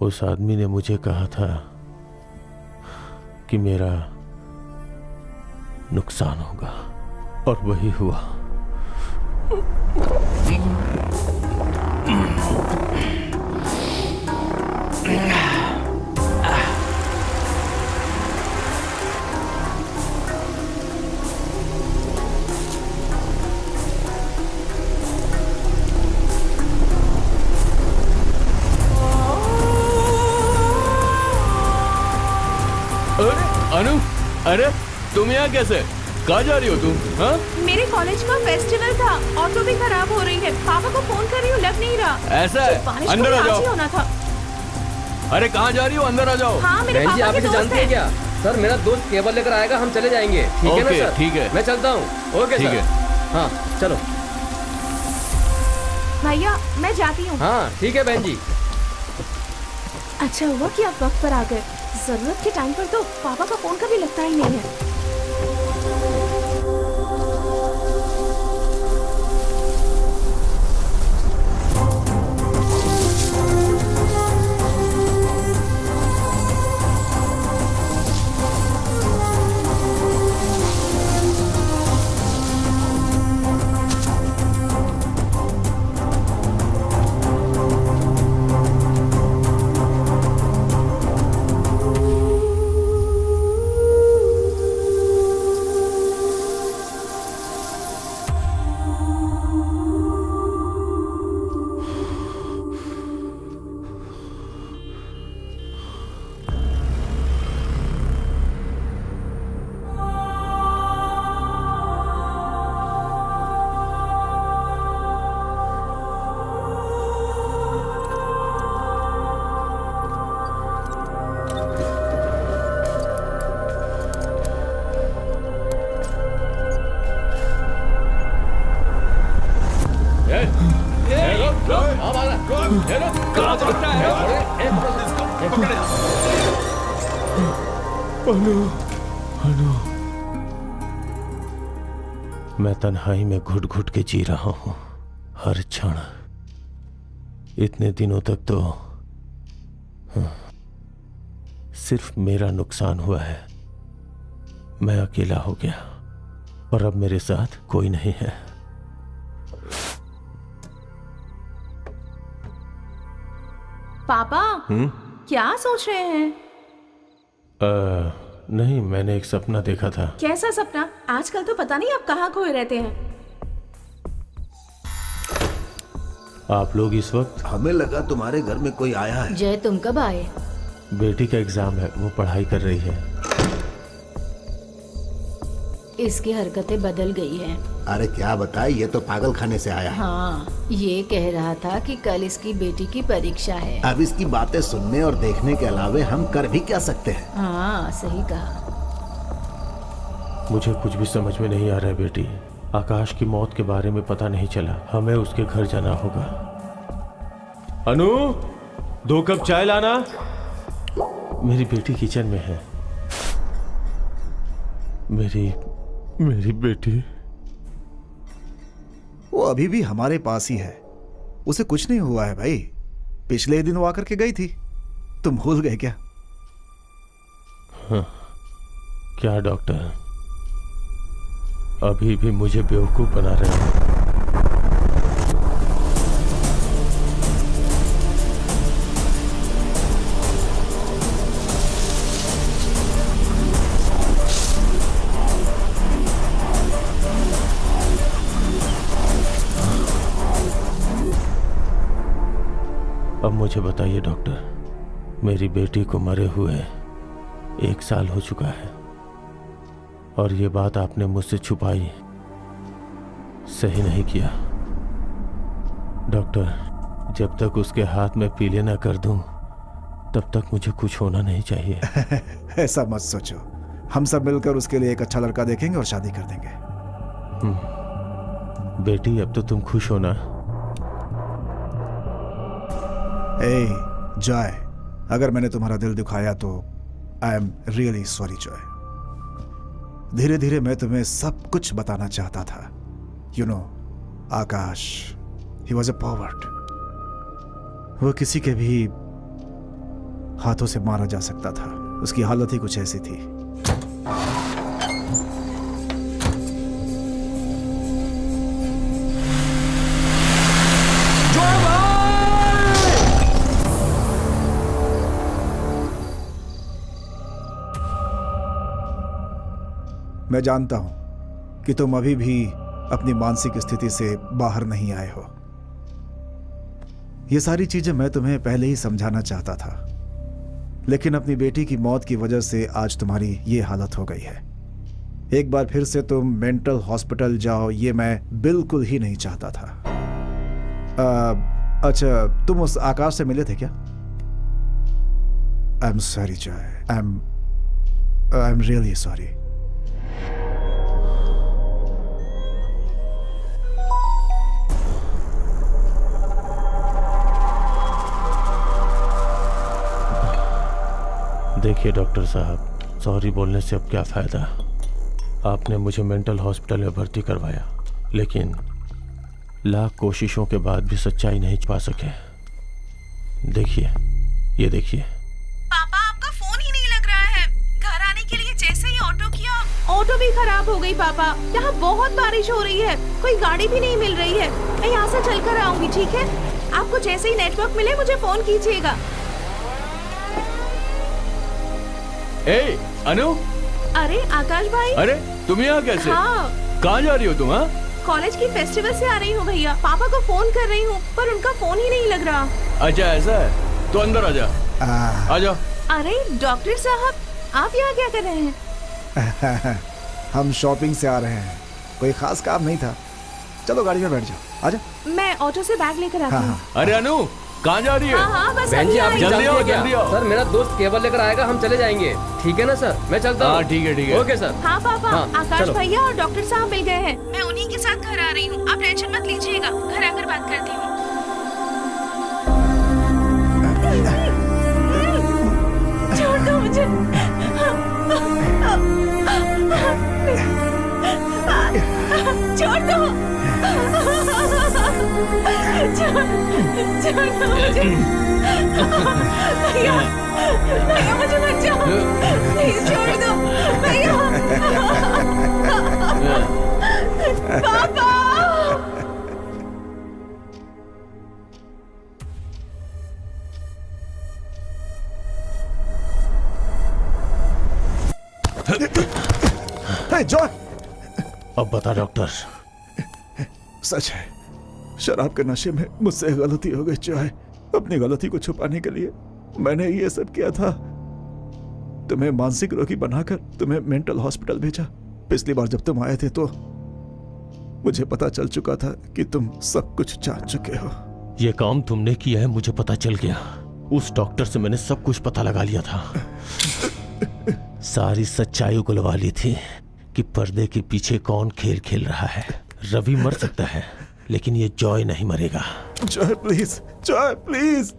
उस आदमी ने मुझे कहा था कि मेरा नुकसान होगा, और वही हुआ। अनु, अरे तुम यहाँ कैसे? कहाँ जा रही हो तुम? हाँ? मेरे कॉलेज का फेस्टिवल था, ऑटो भी खराब हो रही है। पापा को फोन कर रही हूँ, लग नहीं रहा। ऐसा है? अंदर आ जाओ। होना था। अरे कहाँ जा रही हो? अंदर आ जाओ। हाँ, मेरे बहन जी, पापा आप के इसे दोस्त जानते हैं हैं। क्या? सर, मेरा दोस्त केबल लेकर आएगा, हम चले जाएंगे। ठीक है ना ओके, सर? ठीक है। मैं चलता हूँ। ओके ठीक सर। है। हाँ चलो। भैया मैं जाती हूँ। हाँ ठीक है बहन जी। अच्छा हुआ कि आप वक्त पर आ गए। जरूरत के टाइम पर तो पापा का फोन कभी लगता ही नहीं है। कहाँ भागता है? मैं तन्हाई में घुट घुट के जी रहा हूं हर क्षण। इतने दिनों तक तो सिर्फ मेरा नुकसान हुआ है। मैं अकेला हो गया और अब मेरे साथ कोई नहीं है। पापा क्या सोच रहे हैं? नहीं, मैंने एक सपना देखा था। कैसा सपना? आजकल तो पता नहीं आप कहाँ खोए रहते हैं। आप लोग इस वक्त? हमें लगा तुम्हारे घर में कोई आया है। जय, तुम कब आए? बेटी का एग्जाम है, वो पढ़ाई कर रही है। इसकी हरकतें बदल गई हैं। अरे क्या बताए, ये तो पागल खाने से आया है। हाँ, ये कह रहा था कि कल इसकी बेटी की परीक्षा है। अब इसकी बातें सुनने और देखने के अलावे हम कर भी क्या सकते हैं? हाँ, सही कहा। मुझे कुछ भी समझ में नहीं आ रहा है बेटी। आकाश की मौत के बारे में पता नहीं चला। हमें उसके घर जाना होगा। अनु, 2 कप चाय लाना। मेरी बेटी किचन में है। मेरी बेटी। वो अभी भी हमारे पास ही है। उसे कुछ नहीं हुआ है भाई। पिछले दिन वो आकर के गई थी। तुम भूल गए क्या? हाँ, क्या डॉक्टर, अभी भी मुझे बेवकूफ बना रहे हैं? अब मुझे बताइए डॉक्टर, मेरी बेटी को मरे हुए 1 साल हो चुका है और ये बात आपने मुझसे छुपाई। सही नहीं किया डॉक्टर। जब तक उसके हाथ में पीले ना कर दूं, तब तक मुझे कुछ होना नहीं चाहिए। ऐसा मत सोचो। हम सब मिलकर उसके लिए एक अच्छा लड़का देखेंगे और शादी कर देंगे। बेटी, अब तो तुम खुश हो ना? ए जॉय, अगर मैंने तुम्हारा दिल दुखाया तो I am really sorry Joy. धीरे धीरे मैं तुम्हें सब कुछ बताना चाहता था। You know, Akash, he was a pervert. वो किसी के भी हाथों से मारा जा सकता था। उसकी हालत ही कुछ ऐसी थी। मैं जानता हूं कि तुम अभी भी अपनी मानसिक स्थिति से बाहर नहीं आए हो। ये सारी चीजें मैं तुम्हें पहले ही समझाना चाहता था, लेकिन अपनी बेटी की मौत की वजह से आज तुम्हारी ये हालत हो गई है। एक बार फिर से तुम मेंटल हॉस्पिटल जाओ, ये मैं बिल्कुल ही नहीं चाहता था। अच्छा, तुम उस आकाश से मिले थे क्या? I am sorry Joy, I am really sorry. देखिए डॉक्टर साहब, सॉरी बोलने से अब क्या फ़ायदा। आपने मुझे मेंटल हॉस्पिटल में भर्ती करवाया, लेकिन लाख कोशिशों के बाद भी सच्चाई नहीं छुपा सके। देखिए, ये देखिए। पापा, आपका फोन ही नहीं लग रहा है। घर आने के लिए जैसे ही ऑटो किया, ऑटो भी खराब हो गई। पापा, यहाँ बहुत बारिश हो रही है, कोई गाड़ी भी नहीं मिल रही है। मैं यहाँ से चलकर आऊंगी, ठीक है? आपको जैसे ही नेटवर्क मिले मुझे फोन कीजिएगा। ए, अनु। अरे आकाश भाई। अरे तुम यहाँ कैसे? हाँ। कहाँ जा रही हो तुम? हाँ, कॉलेज की फेस्टिवल से आ रही हूँ भैया। पापा को फोन कर रही हूँ पर उनका फोन ही नहीं लग रहा। अच्छा ऐसा है, तो अंदर आ जा। आ जाओ। अरे डॉक्टर साहब, आप यहाँ क्या कर रहे हैं? हम शॉपिंग से आ रहे हैं, कोई खास काम नहीं था। चलो गाड़ी में बैठ जाओ, आजा। मैं ऑटो से बैग लेकर आती हूँ। अरे अनु, कहाँ जा रही है? हाँ, बस बहन जी, आप जल्दी आओ, क्या? जल्दी आओ। सर, मेरा दोस्त केवल लेकर आएगा, हम चले जाएंगे। ठीक है ना सर? मैं चलता हूँ। हाँ ठीक है, ठीक है। Okay sir. हाँ पापा, हाँ, आकाश चलो। भैया और डॉक्टर साहब मिल गए हैं। मैं उन्हीं के साथ घर आ रही हूँ। आप टेंशन मत लीजिएगा, घर आकर बात करती हूँ। छोड़ो मुझे। भैया भैया मुझे बचाओ, प्लीज छोड़ दो भैया। पापा जॉय, अब बता डॉक्टर। सच है, शराब के नशे में मुझसे गलती हो गई जॉय। अपनी गलती को छुपाने के लिए मैंने ये सब किया था। तुम्हें मानसिक रोगी बनाकर तुम्हें मेंटल हॉस्पिटल भेजा। पिछली बार जब तुम आए थे तो मुझे पता चल चुका था कि तुम सब कुछ जान चुके हो। ये काम तुमने किया है मुझे पता चल गया। उस डॉक्टर से मैंने सब कुछ पता लगा लिया था। सारी सच्चाई उगलवा ली थी कि पर्दे के पीछे कौन खेल खेल रहा है। रवि मर सकता है लेकिन ये जॉय नहीं मरेगा। Joy please, Joy please.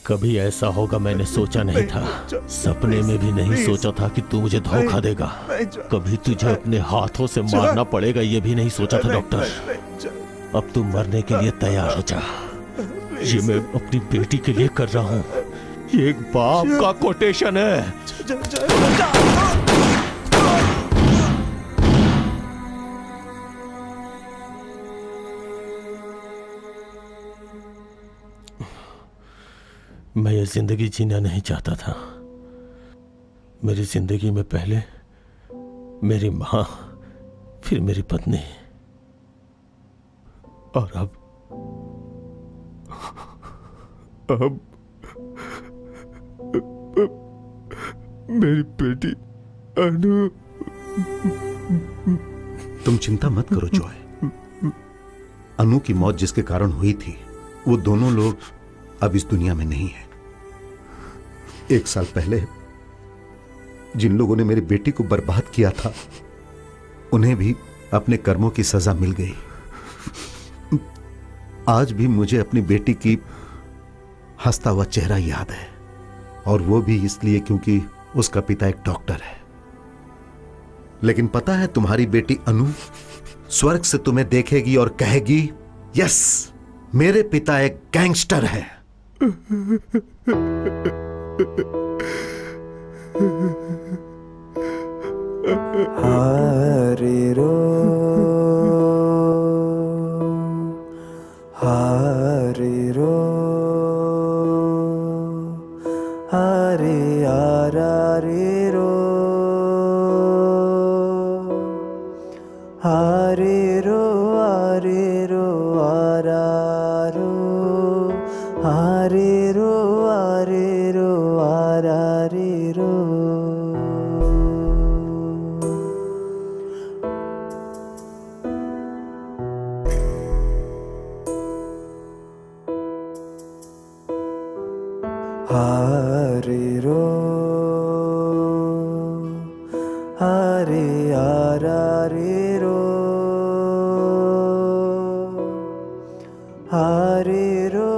कभी ऐसा होगा मैंने सोचा नहीं था। सपने में भी नहीं सोचा था कि तू मुझे धोखा देगा। कभी तुझे अपने हाथों से मारना पड़ेगा ये भी नहीं सोचा था डॉक्टर। अब तू मरने के लिए तैयार हो जा। ये मैं अपनी बेटी के लिए कर रहा हूँ। ये एक बाप का कोटेशन है। मैं ये जिंदगी जीना नहीं चाहता था। मेरी जिंदगी में पहले मेरी मां, फिर मेरी पत्नी, और अब मेरी बेटी अनु। तुम चिंता मत करो जॉय। अनु की मौत जिसके कारण हुई थी वो दोनों लोग अब इस दुनिया में नहीं है। 1 साल पहले जिन लोगों ने मेरी बेटी को बर्बाद किया था उन्हें भी अपने कर्मों की सजा मिल गई। आज भी मुझे अपनी बेटी की हंसता हुआ चेहरा याद है, और वो भी इसलिए क्योंकि उसका पिता एक डॉक्टर है। लेकिन पता है तुम्हारी बेटी अनु स्वर्ग से तुम्हें देखेगी और कहेगी, यस मेरे पिता एक गैंगस्टर है। हरे रो हरे रो हरे आरा रे रो हरे रो आरा रो हरे रो आरा रे रो। हरे रो हरे आरा रे रो हरे रो